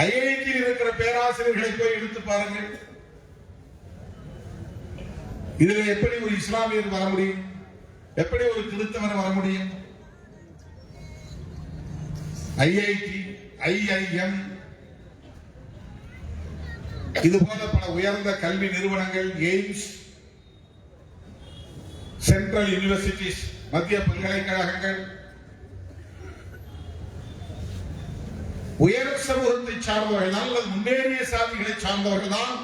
ஐஐடியில் இருக்கிற பேராசிரியர்களை போய் எடுத்து பாருங்கள். இதுல எப்படி ஒரு இஸ்லாமியர் வர முடியும்? எப்படி ஒரு கிறிஸ்தவர் வர முடியும்? ஐஐடி, ஐஐஎம், இது போல பல உயர்ந்த கல்வி நிறுவனங்கள், எய்ம்ஸ், சென்ட்ரல் யூனிவர்சிட்டிஸ், மத்திய பல்கலைக்கழகங்கள் உயர் சமூகத்தை சார்ந்தவர்கள் தான், அல்லது முன்னேறிய சாதிகளை சார்ந்தவர்கள் தான்,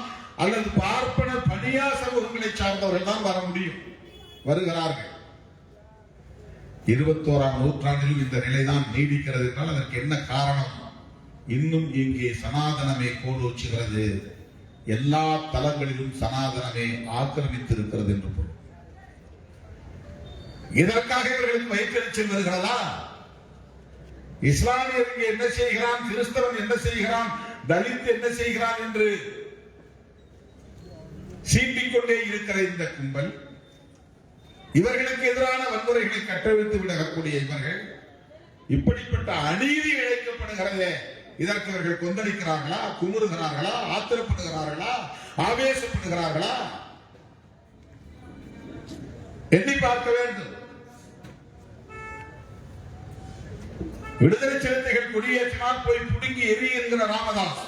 அல்லது பார்ப்பன பணியா சமூகங்களை சார்ந்தவர்கள் தான் வர முடியும், வருகிறார்கள். 21ஆம் நூற்றாண்டிலும் இந்த நிலைதான் நீடிக்கிறது என்றால் அதற்கு என்ன காரணம்? இன்னும் இங்கே சனாதனமே கோலோச்சுகிறது, எல்லா தளங்களிலும் சனாதனமே ஆக்கிரமித்திருக்கிறது என்று பொருள். இதற்காக இவர்களுக்கு வயிற்றெரிச்சல் வருகிறதா? இஸ்லாமியர் இங்கே என்ன செய்கிறான், கிறிஸ்தவன் என்ன செய்கிறான், தலித் என்ன செய்கிறான் என்று சீண்டிக்கொண்டே இருக்கிற இந்த கும்பல், இவர்களுக்கு எதிரான வன்முறைகளை கட்டவிழ்த்து விடக்கூடிய இவர்கள், இப்படிப்பட்ட அநீதி இழைக்கப்படுகிறதே, இதற்கு இவர்கள் கொந்தளிக்கிறார்களா, குமுறுகிறார்களா, ஆத்திரப்படுகிறார்களா, ஆவேசப்படுகிறார்களா? எண்ணி பார்க்க வேண்டும். விடுதலை சிறுத்தைகள் கொடியேற்றினால் போய் புடுங்கி எரி என்கிற ராமதாஸ்,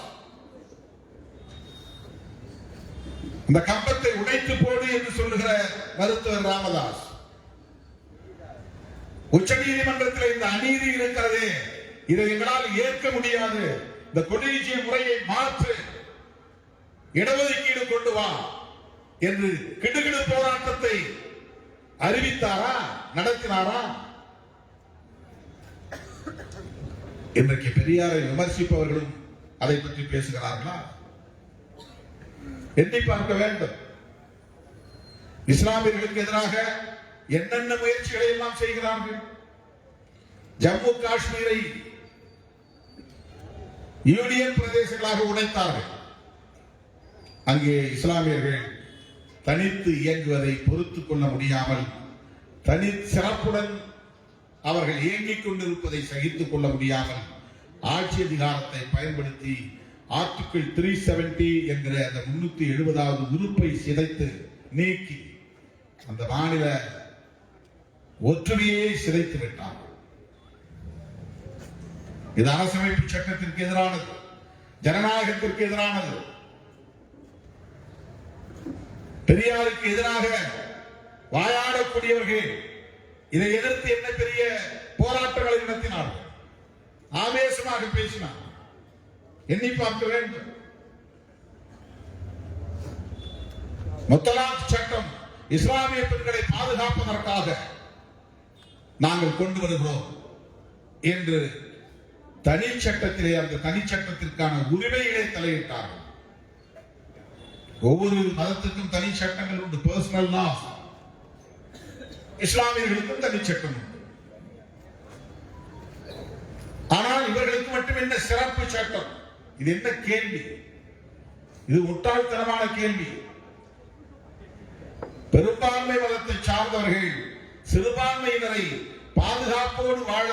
இந்த கம்பத்தை உடைத்து போடு என்று சொல்லுகிற மருத்துவர் ராமதாஸ், உச்ச நீதிமன்றத்தில் இந்த அநீதி இருக்கிறதே, இதை எங்களால் ஏற்க முடியாது, இந்த கொடியேற்றிய முறையை மாற்று, இடஒதுக்கீடு கொண்டு வா என்று கிடுகிடு போராட்டத்தை அறிவித்தாரா, நடத்தினாரா? இன்றைக்கு பெரியாரை விமர்சிப்பவர்களும் அதை பற்றி பேசுகிறார்களா? எண்ணி பார்க்க வேண்டும். இஸ்லாமியர்களுக்கு எதிராக என்னென்ன முயற்சிகளை எல்லாம் செய்கிறார்கள். ஜம்மு காஷ்மீரை யூனியன் பிரதேசங்களாக உடைத்தார்கள். அங்கே இஸ்லாமியர்கள் தனித்து இயங்குவதை பொறுத்துக் கொள்ள முடியாமல், தனி சிறப்புடன் அவர்கள் இயங்கிக் கொண்டிருப்பதை சகித்துக் கொள்ள முடியாமல் ஆட்சி அதிகாரத்தை பயன்படுத்தி ஆர்டிகிள் 370 என்கிற அந்த 370வது உறுப்பை சிதைத்து நீக்கி அந்த மாநில ஒற்றுமையை சிதைத்து விட்டார். இது அரசமைப்பு சட்டத்திற்கு எதிரானது, ஜனநாயகத்திற்கு எதிரானது. பெரியாருக்கு எதிராக வாயாடக்கூடியவர்கள் இதை எதிர்த்து என்ன பெரிய போராட்டங்களை நடத்தினார்கள், ஆவேசமாக பேசினார். எண்ணி பார்க்க வேண்டும். முத்தலாக் சட்டம் இஸ்லாமிய பெண்களை பாதுகாப்பதற்காக நாங்கள் கொண்டு வருகிறோம் என்று தனி சட்டத்திலே அந்த தனி சட்டத்திற்கான உரிமைகளை தலையிட்டார்கள். ஒவ்வொரு மதத்திற்கும் தனி சட்டங்கள் உண்டு, பர்சனல் லா. இஸ்லாமியர்களுக்கும் தனி சட்டம் உண்டு. ஆனால் இவர்களுக்கு மட்டும் என்ன சிறப்பு சட்டம்? இது என்ன கேள்வி? இது முட்டாள்தனமான கேள்வி. பெரும்பான்மை மதத்தை சார்ந்தவர்கள் சிறுபான்மையினரை பாதுகாப்போடு வாழ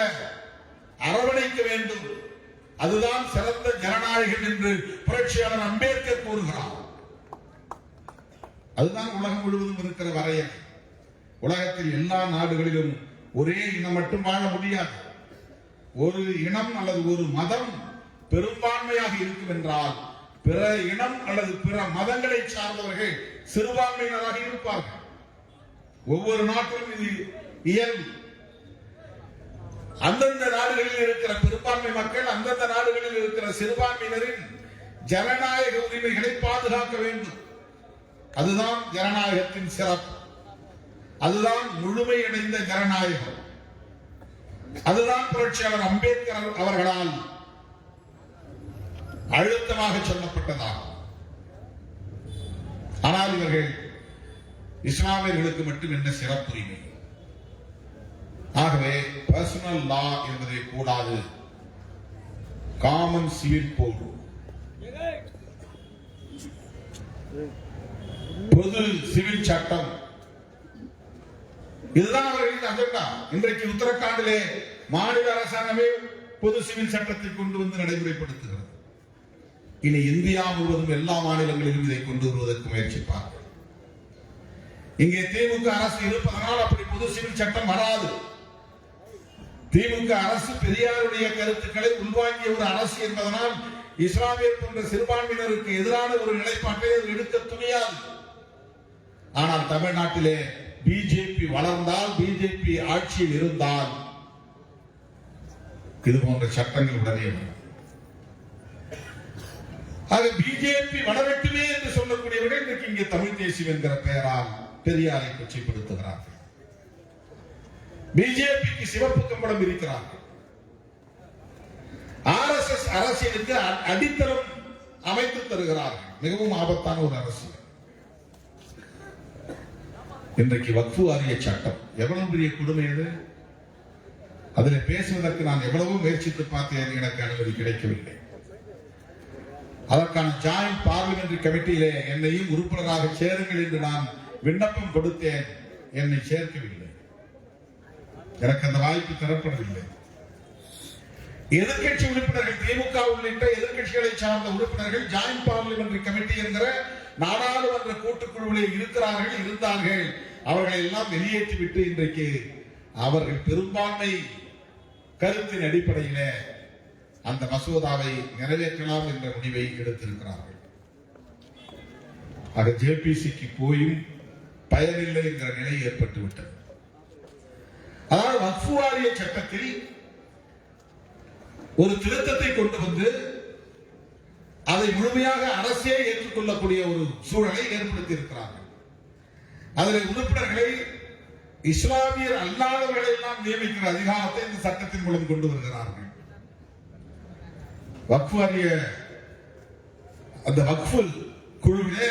அரவணைக்க வேண்டும், அதுதான் சிறந்த ஜனநாயகம் என்று புரட்சியாளர் அம்பேத்கர் கூறுகிறார். அதுதான் உலகம் முழுவதும் இருக்கிற வரையறை. உலகத்தில் எல்லா நாடுகளிலும் ஒரே இனம் மட்டும் வாழ முடியாது. ஒரு இனம் அல்லது ஒரு மதம் பெரும்பான்மையாக இருக்கும் என்றால் பிற இனம் அல்லது பிற மதங்களை சார்ந்தவர்கள் சிறுபான்மையினராக இருப்பார்கள். ஒவ்வொரு நாட்டிலும் இது இயல்பு. அந்தந்த நாடுகளில் இருக்கிற பெரும்பான்மை மக்கள் அந்தந்த நாடுகளில் இருக்கிற சிறுபான்மையினரின் ஜனநாயக உரிமைகளை பாதுகாக்க வேண்டும். அதுதான் ஜனநாயகத்தின் சிறப்பு. அதுதான் முழுமையடைந்த ஜனநாயகம். அதுதான் புரட்சியாளர் அம்பேத்கர் அவர்களால் அழுத்தமாக சொல்லப்பட்டதாகும். ஆனால் இவர்கள் இஸ்லாமியர்களுக்கு மட்டும் என்ன சிறப்புரிமை? ஆகவே பர்சனல் லா என்பதை கூடாது, காமன் சிவில் கோட், பொது சிவில் சட்டம், இதுதான் அவர்களின் அஜெண்டா. இன்றைக்கு உத்தரகாண்டிலே மாநில அரசாங்கமே பொது சிவில் சட்டத்தை கொண்டு வந்து நடைமுறைப்படுத்துகிறது. இனி இந்தியா முழுவதும் எல்லா மாநிலங்களிலும் இதை கொண்டு வருவதற்கு முயற்சிப்பார்கள். இங்கே திமுக அரசு இருப்பதனால் அப்படி பொது சிவில் சட்டம் வராது. திமுக அரசு பெரியாருடைய கருத்துக்களை உள்வாங்கிய ஒரு அரசு என்பதனால் இஸ்லாமியர் போன்ற சிறுபான்மையினருக்கு எதிரான ஒரு நிலைப்பாட்டை எடுக்க துணியாது. ஆனால் தமிழ்நாட்டிலே பிஜேபி வளர்ந்தால், பிஜேபி ஆட்சியில் இருந்தால் இது போன்ற சட்டங்கள் உடனே வரும். ஆக பிஜேபி வளரட்டுமே என்று சொல்லக்கூடியவர்கள் இன்றைக்கு இங்கே தமிழ் தேசியம் என்கிற பெயரால் பெரியாரை கொச்சைப்படுத்துகிறார்கள். பிஜேபிக்கு சிவப்பு கம்பளம் இருக்கிறார்கள். RSS அரசியலுக்கு அடித்தளம் அமைத்து தருகிறார்கள். மிகவும் ஆபத்தான ஒரு அரசியல். இன்றைக்கு வக்ஃபு வாரிய சட்டம் எவ்வளவு பெரிய கொடுமை அது. அதில் பேசுவதற்கு நான் எவ்வளவோ முயற்சித்து பார்த்தேன், எனக்கு அனுமதி கிடைக்கவில்லை. அதற்கான ஜாயிண்ட் பார்லிமெண்டரி கமிட்டியிலே என்னையும் உறுப்பினராக சேருங்கள் என்று நான் விண்ணப்பம் கொடுத்தேன். என்னை சேர்க்கவில்லை. எனக்கு அந்த வாய்ப்பு தரப்படவில்லை. எதிர்கட்சி உறுப்பினர்கள், திமுக உள்ளிட்ட எதிர்கட்சிகளை சார்ந்த உறுப்பினர்கள் ஜாயிண்ட் பார்லிமெண்டரி கமிட்டி என்கிற நாடாளுமன்ற கூட்டுக்குழுவில் இருந்தார்கள். அவர்களை எல்லாம் வெளியேற்றிவிட்டு இன்றைக்கு அவர்கள் பெரும்பான்மை கருத்தின் அடிப்படையில் அந்த மசோதாவை நிறைவேற்றலாம் என்ற முடிவை எடுத்திருக்கிறார்கள். ஆக ஜேபிசிக்கு போயும் பயனில்லை என்கிற நிலை ஏற்பட்டுவிட்டது. அதாவது வக்ஃபு வாரிய சட்டத்தில் ஒரு திருத்தத்தை கொண்டு வந்து அதை முழுமையாக அரசே ஏற்றுக்கொள்ளக்கூடிய ஒரு சூழலை ஏற்படுத்தி இருக்கிறார்கள். அதில் உறுப்பினர்களை இஸ்லாமியர் அல்லாதவர்களை எல்லாம் நியமிக்கிற அதிகாரத்தை இந்த சட்டத்தின் மூலம் கொண்டு வருகிறார்கள். வக்ஃபு வாரிய அந்த வக்ஃபு குழுவிலே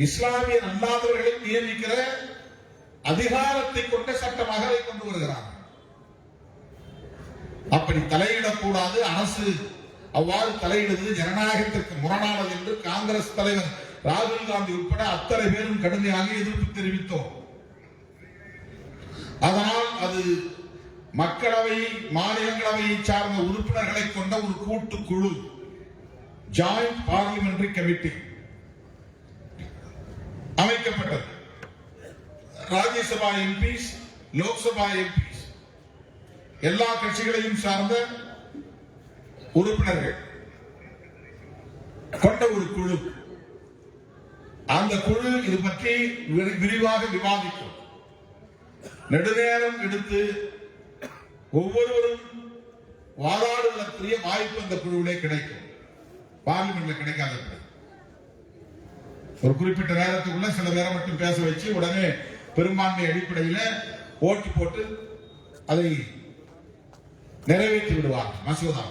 இஸ்லாமியர் அல்லாதவர்களை நியமிக்கிற அதிகாரத்தை கொண்ட சட்டமாக அதை கொண்டு வருகிறார்கள். அப்படி தலையிடக்கூடாது. அரசு அவ்வாறு தலையிடுவது ஜனநாயகத்திற்கு முரணானது என்று காங்கிரஸ் தலைவர் ராகுல் காந்தி உட்பட அத்தனை பேரும் கடுமையாக எதிர்ப்பு தெரிவித்தோம். அதனால் அது மக்களவை, மாநிலங்களவையை சார்ந்த உறுப்பினர்களை கொண்ட ஒரு கூட்டுக்குழு, ஜாயிண்ட் பார்லிமெண்டரி கமிட்டி அமைக்கப்பட்டது. ராஜ்யசபா எம்பிஸ், லோக்சபா எம்பிஸ், எல்லா கட்சிகளையும் சார்ந்த உறுப்பினர்கள் கொண்ட ஒரு குழு. அந்த குழு இது பற்றி விரிவாக விவாதிக்கும். நெடுநேரம் எடுத்து ஒவ்வொருவரும் வாதாடுவதற்குரிய வாய்ப்பு அந்த குழுவிலே கிடைக்கும். பார்லிமெண்ட்ல கிடைக்காத ஒரு குறிப்பிட்ட நேரத்துக்குள்ள சில பேரை மட்டும் பேச வச்சு உடனே பெரும்பான்மை அடிப்படையில் ஓட்டு போட்டு அதை நிறைவேற்றி விடுவார் மசோதா.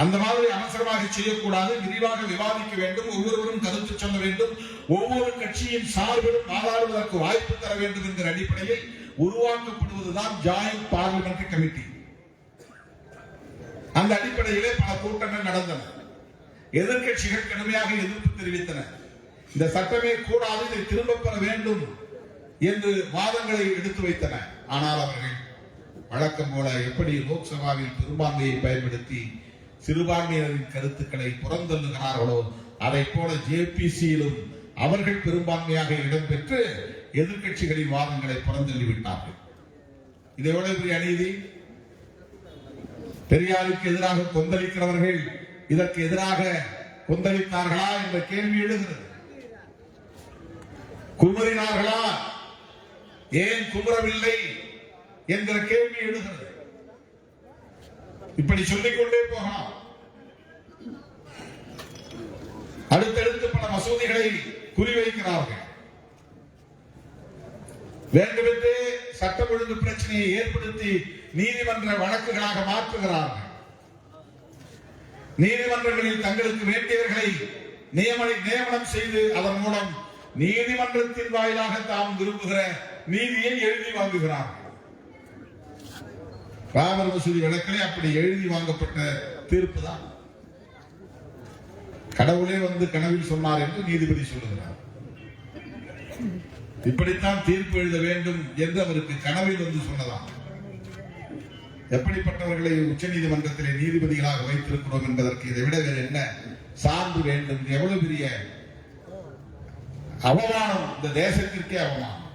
அந்த மாதிரி அவசரமாக செய்யக்கூடாது. விரிவாக விவாதிக்க வேண்டும். ஒவ்வொருவரும் கருத்து சொல்ல வேண்டும். ஒவ்வொரு கட்சியின் சார்பிலும் வாதாடுவதற்கு வாய்ப்பு தர வேண்டும் என்கிற அடிப்படையில் உருவாக்கப்படுவதுதான் ஜாயிண்ட் பார்லிமெண்டரி கமிட்டி. அந்த அடிப்படையிலே பல கூட்டங்கள் நடந்தன. எதிர்கட்சிகள் கடுமையாக எதிர்ப்பு தெரிவித்தன. இந்த சட்டமே கூடாது, இதை திரும்பப் பெற வேண்டும் என்று வாதங்களை எடுத்து வைத்தன. ஆனால் அவர்கள் வழக்கம் போல எப்படி லோக்சபாவில் பெரும்பான்மையை பயன்படுத்தி சிறுபான்மையினரின் கருத்துக்களை புறந்தள்ளுகிறார்களோ அதை போல ஜேபிசியிலும் அவர்கள் பெரும்பான்மையாக இடம்பெற்று எதிர்கட்சிகளின் வாதங்களை புறந்தள்ளிவிட்டார்கள். இது எவ்வளவு பெரிய அநீதி! பெரியாருக்கு எதிராக கொந்தளிக்கிறவர்கள் இதற்கு எதிராக கொந்தளித்தார்களா என்ற கேள்வி எழுகிறது. குமரினார்களா, ஏன் குமரவில்லை என்கிற கேள்வி எழுகிறது. இப்படி சொல்லிக்கொண்டே போகலாம். அடுத்தடுத்து பல மசூதிகளை குறிவைக்கிறார்கள். வேண்டுமென்றே சட்டம் ஒழுங்கு பிரச்சனையை ஏற்படுத்தி நீதிமன்ற வழக்குகளாக மாற்றுகிறார்கள். நீதிமன்றங்களில் தங்களுக்கு வேண்டியவர்களை நியமனம் செய்து அதன் மூலம் நீதிமன்றத்தின் வாயிலாக தாம் விரும்புகிற நீதியை எழுதி வாங்குகிறார்கள். ராமர் மசூதி வழக்கிலே அப்படி எழுதி வாங்கப்பட்ட தீர்ப்பு தான். கடவுளே வந்து கனவில் சொன்னார் என்று நீதிபதி சொல்லுகிறார். இப்படித்தான் தீர்ப்பு எழுத வேண்டும் என்று அவருக்கு கனவில் வந்து சொன்னதாம். எப்படிப்பட்டவர்களை உச்ச நீதிமன்றத்திலே நீதிபதிகளாக வைத்திருக்கிறோம் என்பதற்கு இதை விட வேறு என்ன சான்று வேண்டும்? எவ்வளவு பெரிய அவமானம், இந்த தேசத்திற்கே அவமானம்.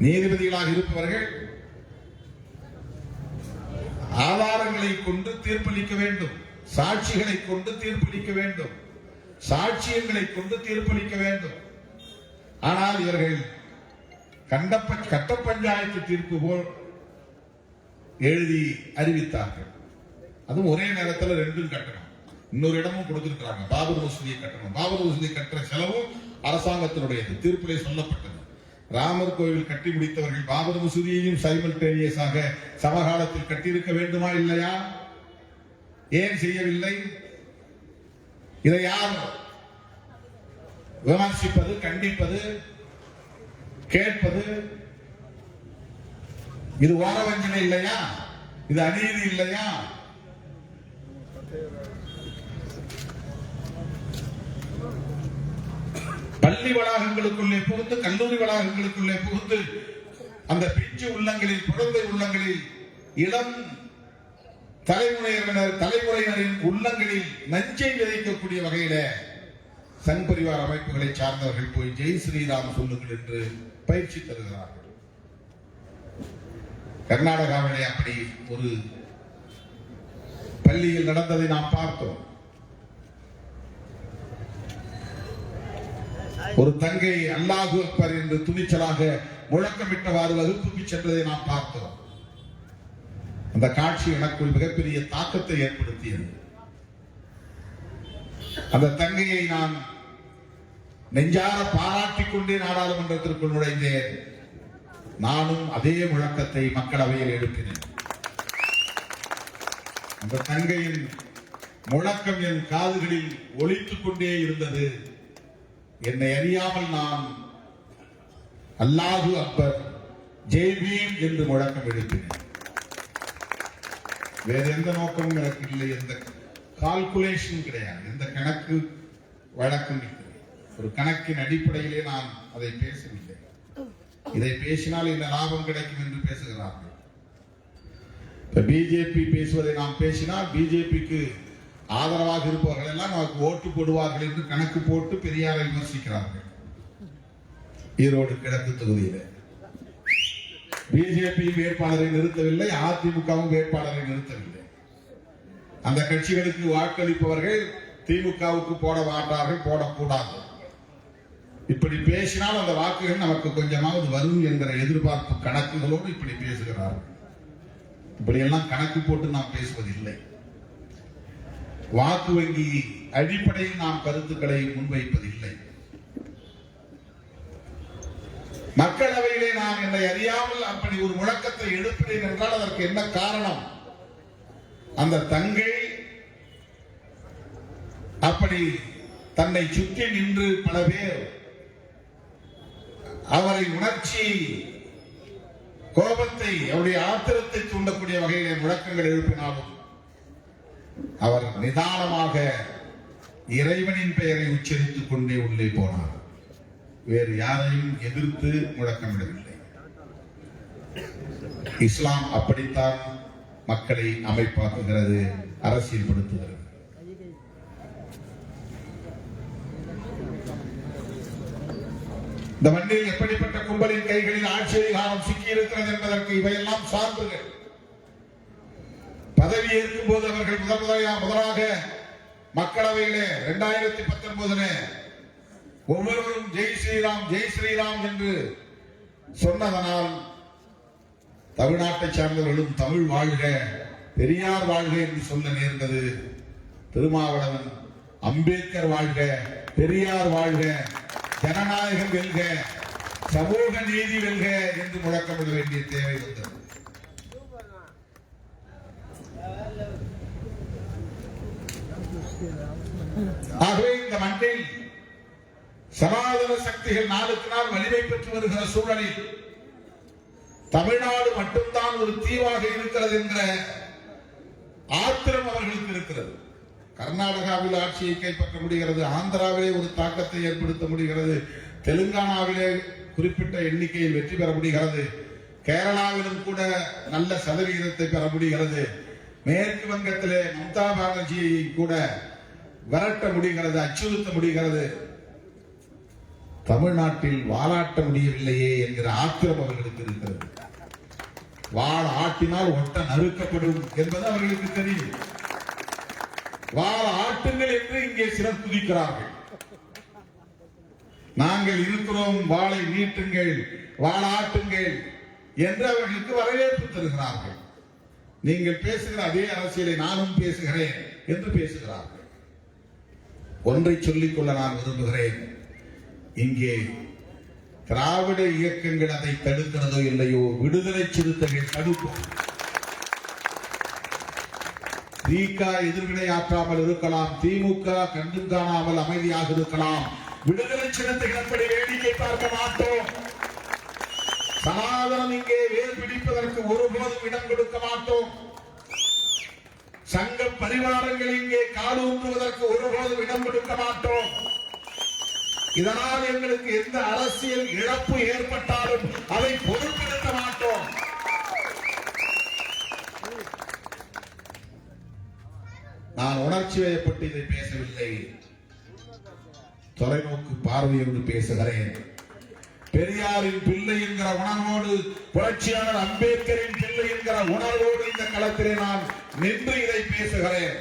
நீதிபதிகளாக இருப்பவர்கள் ஆதாரங்களை கொண்டு தீர்ப்பளிக்க வேண்டும், சாட்சிகளை கொண்டு தீர்ப்பளிக்க வேண்டும், சாட்சியங்களை கொண்டு தீர்ப்பளிக்க வேண்டும். ஆனால் இவர்கள் கட்ட பஞ்சாயத்து தீர்ப்பு போல் எழுதி அறிவித்தார்கள். அதுவும் ஒரே நேரத்தில் ரெண்டும் கட்டணும். இன்னொரு இடமும் கொடுத்திருக்கிறாங்க, பாபர் மசூதியை கட்டணும். பாபர் மசூதியை கட்டுற செலவும் அரசாங்கத்தினுடையது. தீர்ப்பிலே சொல்லப்பட்டது. ராமர் கோவில் கட்டி முடித்தவர்கள் பாபர் மசூதியையும் சைமல்டேனியஸாக சமகாலத்தில் கட்டியிருக்க வேண்டுமா இல்லையா? ஏன் செய்யவில்லை? இதை யார் விமர்சிப்பது, கண்டிப்பது, கேட்பது? இது ஓரவஞ்சனை இல்லையா? இது அநீதி இல்லையா? பள்ளி வளாகங்களுக்குள்ளே புகுந்து, கல்லூரி வளாகங்களுக்குள்ளே புகுந்து, அந்த பிஞ்சு உள்ளங்களில், குழந்தை உள்ளங்களில், இளம் தலைமுறையினரின் உள்ளங்களில் நஞ்சை விதைக்கக்கூடிய வகையில சங் பரிவார அமைப்புகளை சார்ந்தவர்கள் போய் ஜெய் ஸ்ரீராம் சொல்லுங்கள் என்று பயிற்சி தருகிறார்கள். கர்நாடகாவிலே அப்படி ஒரு பள்ளியில் நடந்ததை நாம் பார்த்தோம். ஒரு தங்கை அல்லாஹு அக்பர் என்று துணிச்சலாக முழக்கமிட்டவாறு வகுப்புக்கு சென்றதை நாம் பார்த்தோம். அந்த காட்சி எனக்குள் மிகப்பெரிய தாக்கத்தை ஏற்படுத்தியது. அந்த தங்கையை நான் நெஞ்சார பாராட்டிக் கொண்டே நாடாளுமன்றத்திற்குள் நுழைந்தேன். நானும் அதே முழக்கத்தை மக்களவையில் எழுப்பினேன். அந்த தங்கையின் முழக்கம் என் காதுகளில் ஒலித்துக் கொண்டே இருந்தது. என்னை அறியாமல் நான் அல்லாஹு அக்பர், ஜெய் பீம் என்று முழக்கம் எழுப்பினேன். வேற எந்த நோக்கமும் எனக்கு இல்லை, எந்த கால்குலேஷன் கிடையாது, எந்த கணக்கு வழக்கம் இல்லை. ஒரு கணக்கின் அடிப்படையிலே நான் அதை பேசவில்லை. இதை பேசினால் இந்த லாபம் கிடைக்கும் என்று பேசுகிறார்கள். இப்ப பிஜேபி பேசுவதை நாம் பேசினால் பிஜேபிக்கு ஆதரவாக இருப்பவர்கள் எல்லாம் நமக்கு ஓட்டு போடுவார்கள் என்று கணக்கு போட்டு பெரியாரை விமர்சிக்கிறார்கள். ஈரோடு கிழக்கு தொகுதியில் பிஜேபி வேட்பாளரை நிறுத்தவில்லை, அதிமுகவும் வேட்பாளரை நிறுத்தவில்லை. அந்த கட்சிகளுக்கு வாக்களிப்பவர்கள் திமுகவுக்கு போட மாட்டார்கள், போடக்கூடாது. இப்படி பேசினால் அந்த வாக்குகள் நமக்கு கொஞ்சமாவது வரும் என்கிற எதிர்பார்ப்பு கணக்குகளோடு இப்படி பேசுகிறார்கள். இப்படியெல்லாம் கணக்கு போட்டு நாம் பேசுவதில்லை. வாக்கு வங்கி அடிப்படையில் நாம் கருத்துக்களை முன்வைப்பதில்லை. மக்களவையிலே நான் என்னை அறியாமல் அப்படி ஒரு முழக்கத்தை எழுப்பினேன் என்றால் அதற்கு என்ன காரணம்? அந்த தங்கை அப்படி தன்னை சுற்றி நின்று பல பேர் அவரை உணர்ச்சி, கோபத்தை, அவருடைய ஆத்திரத்தை தூண்டக்கூடிய வகையிலே முழக்கங்கள் எழுப்பினாலும் அவர் நிதானமாக இறைவனின் பெயரை உச்சரித்துக் கொண்டே உள்ளே போனார். வேறு யாரையும் எதிர்த்து முழக்கமிடவில்லை. இஸ்லாம் அப்படித்தான் மக்களை அமைப்பாக்குகிறது, அரசியல்படுத்துகிறது. இந்த மண்ணில் எப்படிப்பட்ட கும்பலின் கைகளில் ஆட்சி அதிகாரம் சிக்கியிருக்கிறது என்பதற்கு இவையெல்லாம் சார்புகள். பதவி ஏற்கும் போது அவர்கள் முதலாக மக்களவையிலே 2019 ஒவ்வொருவரும் ஜெய் ஸ்ரீராம், ஜெய் ஸ்ரீராம் என்று சொன்னதனால் தமிழ்நாட்டை சார்ந்தவர்களும் தமிழ் வாழ்க, பெரியார் வாழ்க என்று சொல்ல நேர்ந்தது. திருமாவளவன் அம்பேத்கர் வாழ்க, பெரியார் வாழ்க, ஜனநாயகம் வெல்க, சமூக நீதி வெல்க என்று முழக்கமிட வேண்டிய தேவை வந்தது. மண்ணில் சனாதன சக்திகள் நாளுக்கு நாள் வலிமை பெற்று வருகிற சூழலில் தமிழ்நாடு மட்டும்தான் ஒரு தீவாக இருக்கிறது என்கிற ஆத்திரம் அவர்களுக்கு இருக்கிறது. கர்நாடகாவில் ஆட்சியை கைப்பற்ற முடிகிறது, ஆந்திராவிலே ஒரு தாக்கத்தை ஏற்படுத்த முடிகிறது, தெலுங்கானாவிலே குறிப்பிட்ட எண்ணிக்கையில் வெற்றி பெற முடிகிறது, கேரளாவிலும் கூட நல்ல சதவிகிதத்தை பெற முடிகிறது, மேற்கு வங்கத்திலே மம்தா பானர்ஜியை கூட விரட்ட முடிகிறது, அச்சுறுத்த முடிகிறது. தமிழ்நாட்டில் வாலாட்ட முடியவில்லையே என்கிற ஆத்திரம் அவர்களுக்கு இருக்கிறது. வாள் ஆட்டினால் ஒட்ட நறுக்கப்படும் என்பது அவர்களுக்கு தெரியும். வாள் ஆட்டுங்கள் என்று இங்கே சிலர் குதிக்கிறார்கள். நாங்கள் இருக்கிறோம், வாளை நீட்டுங்கள், வாள் ஆட்டுங்கள் என்று அவர்களுக்கு வரவேற்பு தருகிறார்கள். நீங்கள் பேசுகிற அதே அரசியலை நானும் பேசுகிறேன் என்று பேசுகிறார்கள். ஒன்றை சொல்லிக்கொள்ள நான் விரும்புகிறேன். இங்கே திராவிட இயக்கங்கள் அதை தடுக்கிறதோ இல்லையோ, விடுதலை சிறுத்தைகள் தடுக்கும். திக எதிர்வினை ஆற்றாமல் இருக்கலாம், திமுக கண்டும் காணாமல் அமைதியாக இருக்கலாம். விடுதலை சிறுத்தைகள் அப்படி வேடிக்கை பார்க்க மாட்டோம். சனாதனம் இங்கே வேர் பிடிப்பதற்கு ஒருபோதும் இடம் கொடுக்க மாட்டோம். சங்க பரிவாரங்கள் இங்கே கால் ஊன்றுவதற்கு ஒருபோதும் இடம் கொடுக்க மாட்டோம். இதனால் எங்களுக்கு எந்த அரசியல் இழப்பு ஏற்பட்டாலும் அதை பொருட்படுத்த மாட்டோம். நான் உணர்ச்சி வயப்பட்டு இதை பேசவில்லை, தொலைநோக்கு பார்வையோடு பேசுகிறேன். பெரியாரின் பிள்ளை என்கிற உணர்வோடு, புரட்சியாளர் அம்பேத்கரின் பிள்ளை என்கிற உணர்வோடு இந்த களத்திலே நான் நின்று இதை பேசுகிறேன்.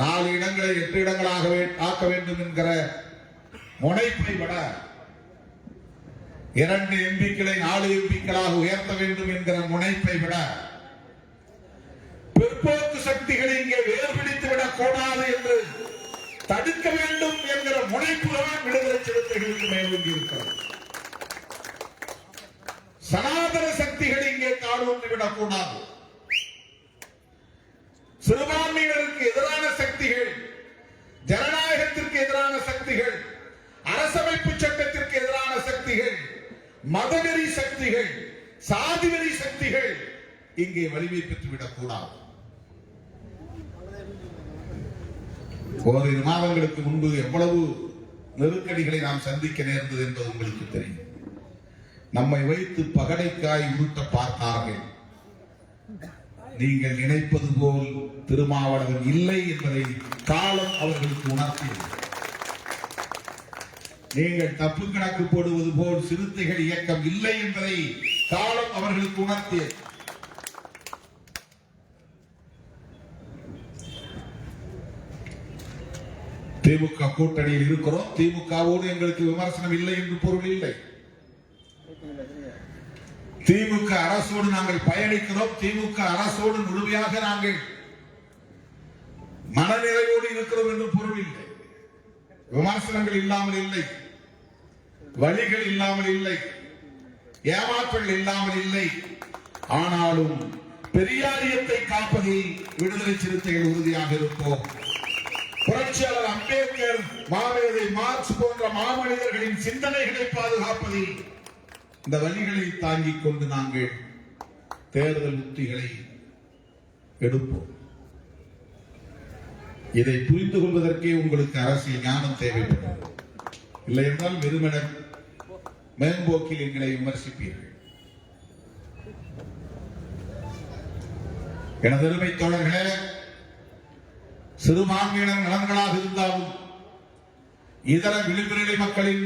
4 இடங்களை 8 இடங்களாக ஆக்க வேண்டும் என்கிற முனைப்பை விட 2 எம்பிக்களை 4 எம்பிக்களாக உயர்த்த வேண்டும் என்கிற முனைப்பை விட பிற்போக்கு சக்திகளை இங்கே வேர்பிடித்து விடக் கூடாது என்று தடுக்க வேண்டும் என்கிற முனைப்பு தான் விடுதலை சிறுத்தைகளுக்கு மேலோங்கி இருக்கிறது. சனாதன சக்திகள் இங்கே காலூன்றி விடக்கூடாது. சிறுபான்மையினருக்கு எதிரான சக்திகள், ஜனநாயகத்திற்கு எதிரான சக்திகள், அரசமைப்பு சட்டத்திற்கு எதிரான சக்திகள், மதவெறி சக்திகள், சாதிவெறி சக்திகள் இங்கே வலிமை பெற்றுவிடக் கூடாது. ஓரிரு மாதங்களுக்கு முன்பு எவ்வளவு நெருக்கடிகளை நாம் சந்திக்க நேர்ந்தது என்பது உங்களுக்கு தெரியும். நம்மை வைத்து பகடைக்காய் உருட்ட பார்த்தார்கள். நீங்கள் நினைப்பது போல் திருமாவளவன் இல்லை என்பதை காலம் அவர்களுக்கு உணர்த்தியது. நீங்கள் தப்பு கணக்கு போடுவது போல் சிறுத்தைகள் இயக்கம் இல்லை என்பதை காலம் அவர்களுக்கு உணர்த்தியது. திமுக கூட்டணியில் இருக்கிறோம், திமுகவோடு எங்களுக்கு விமர்சனம் இல்லை என்று பொருள் இல்லை. திமுக அரசோடு நாங்கள் பயணிக்கிறோம், திமுக அரசோடு முழுமையாக நாங்கள் மனநிறைவோடு இருக்கிறோம் என்று பொருள் இல்லை. விமர்சனங்கள் இல்லாமல் இல்லை, வழிகள் இல்லாமல் இல்லை, ஏமாற்றல் இல்லாமல் இல்லை. ஆனாலும் பெரியாரியத்தை காப்பதில் விடுதலை சிறுத்தைகள் உறுதியாக இருப்போம். புரட்சியாளர் அம்பேத்கர், மாமேதை மார்க்ஸ் போன்ற மாமனிதர்களின் சிந்தனைகளை பாதுகாப்பதில் இந்த வழிகளை தாங்கிக் கொண்டு நாங்கள் தேர்தல் உத்திகளை எடுப்போம். இதை புரிந்து கொள்வதற்கே உங்களுக்கு அரசியல் ஞானம் தேவைப்படும். இல்லை என்றால் வெறுமன மேம்போக்கில் எங்களை விமர்சிப்பீர்கள். எனது அருமை தோழர்களே, சிறுபான்மையினர் நலன்களாக இருந்தாலும், இதர விளிம்புநிலை மக்களின்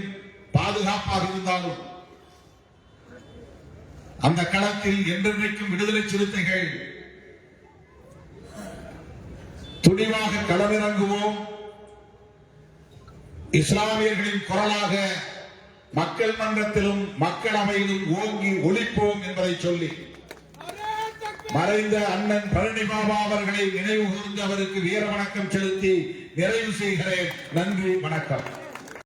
பாதுகாப்பாக இருந்தாலும், அந்த களத்தில் என்றென்றைக்கும் விடுதலை சிறுத்தைகள் துணிவாக களமிறங்குவோம். இஸ்லாமியர்களின் குரலாக மக்கள் மன்றத்திலும் மக்களவையிலும் ஓங்கி ஒலிப்போம் என்பதை சொல்லி மறைந்த அண்ணன் பழனி பாபா அவர்களை நினைவு கூர்ந்து அவருக்கு வீர வணக்கம் செலுத்தி நிறைவு செய்கிறேன். நன்றி, வணக்கம்.